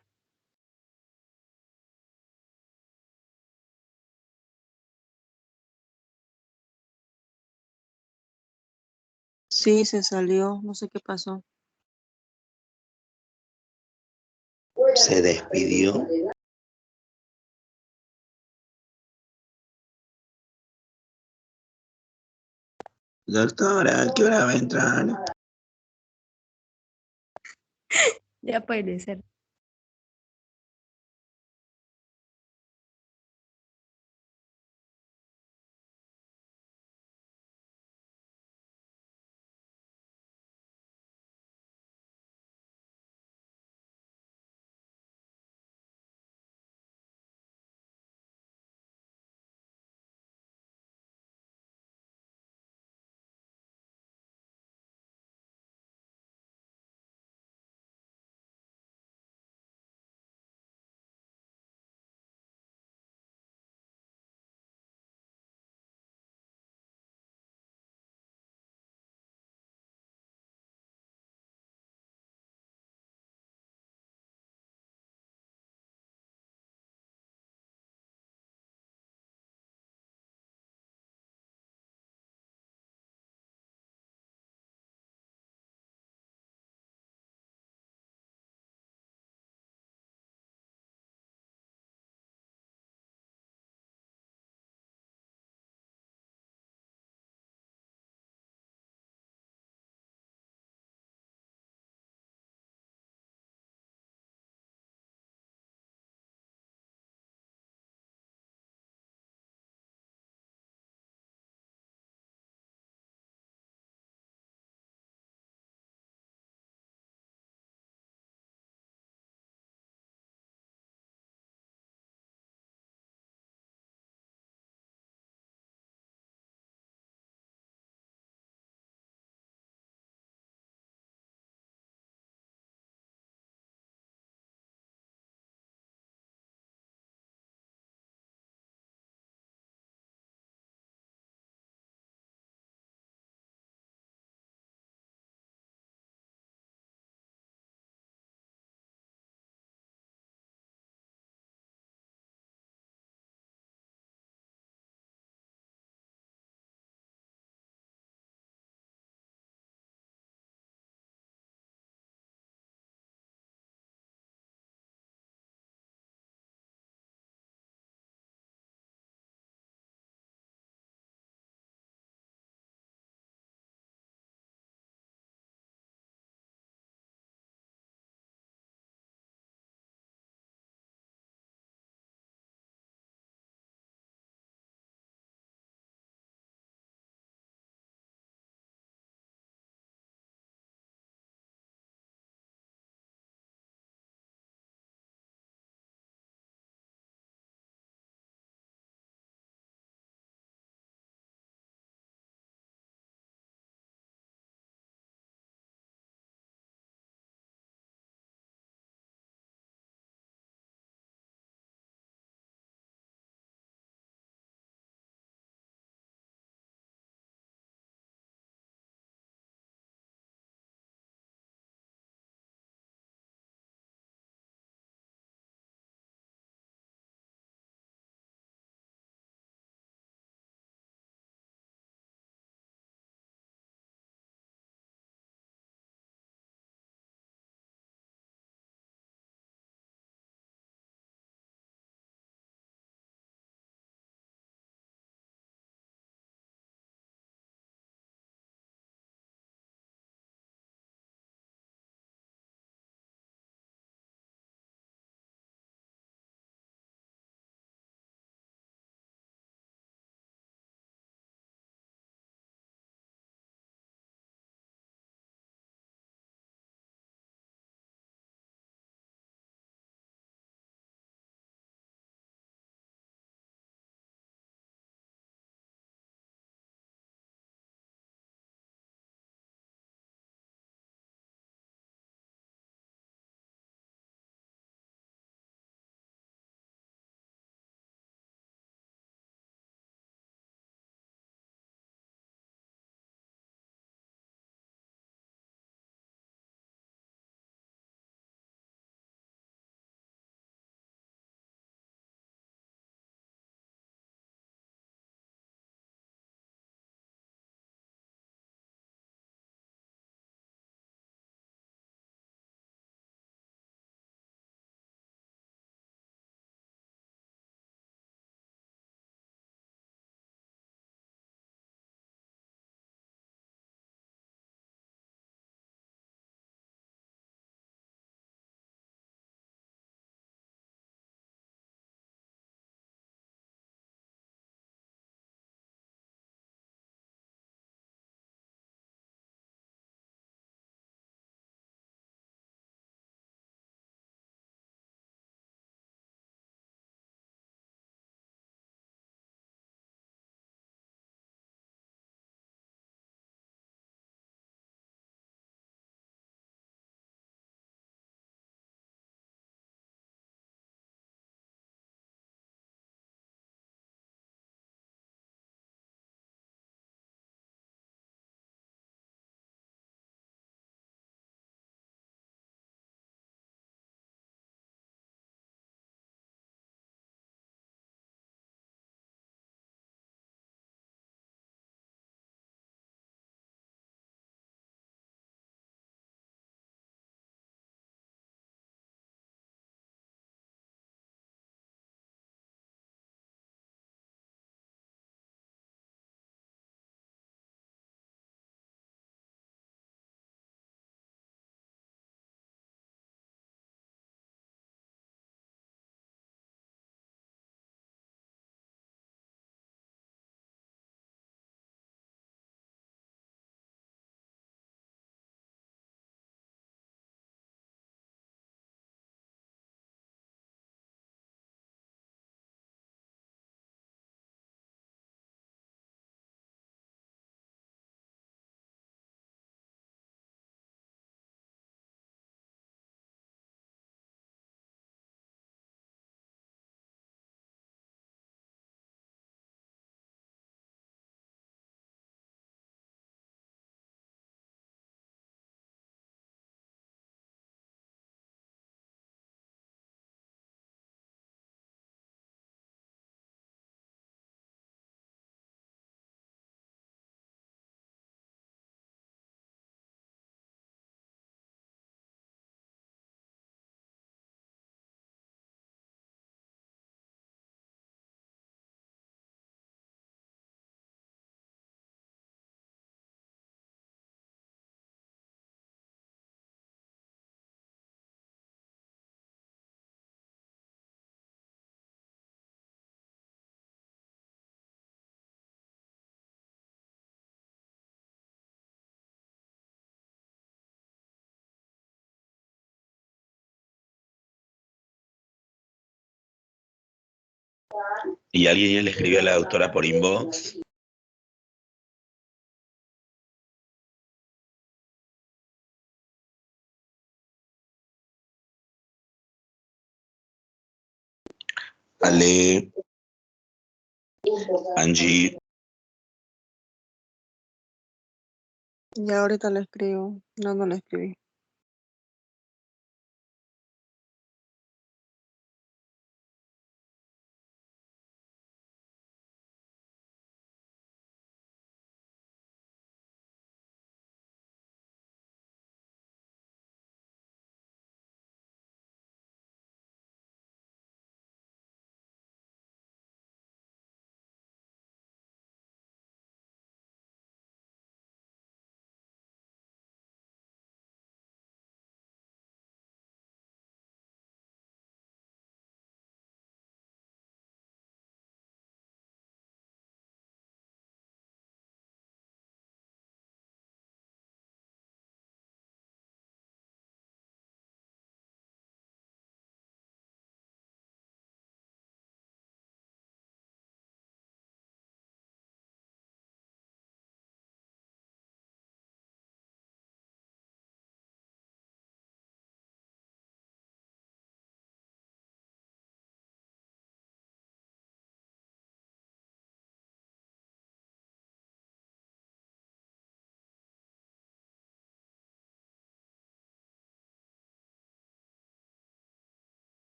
Sí, se salió, no sé qué pasó. Se despidió. Doctora, ¿a qué hora va a entrar? Ya puede ser. ¿Y alguien ya le escribió a la doctora por inbox? Ale, Angie, Ya ahorita le escribo. No, no le escribí.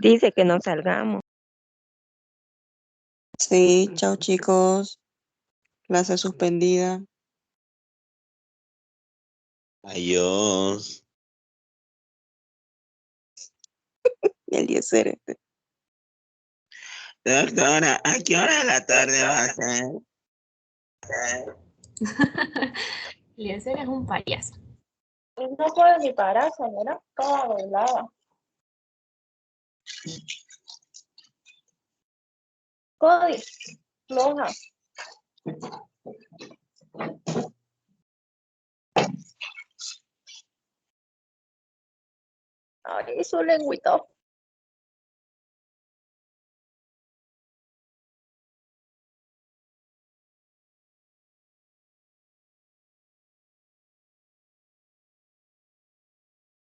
Dice que no salgamos. Sí, chao chicos. Clase suspendida. adiós. Eliezer este. Doctora, ¿a qué hora de la tarde va a ser? Eliezer es un payaso. No puede ni parar, señora. Toda doblada. Cody, floja. Ay, su lengüita.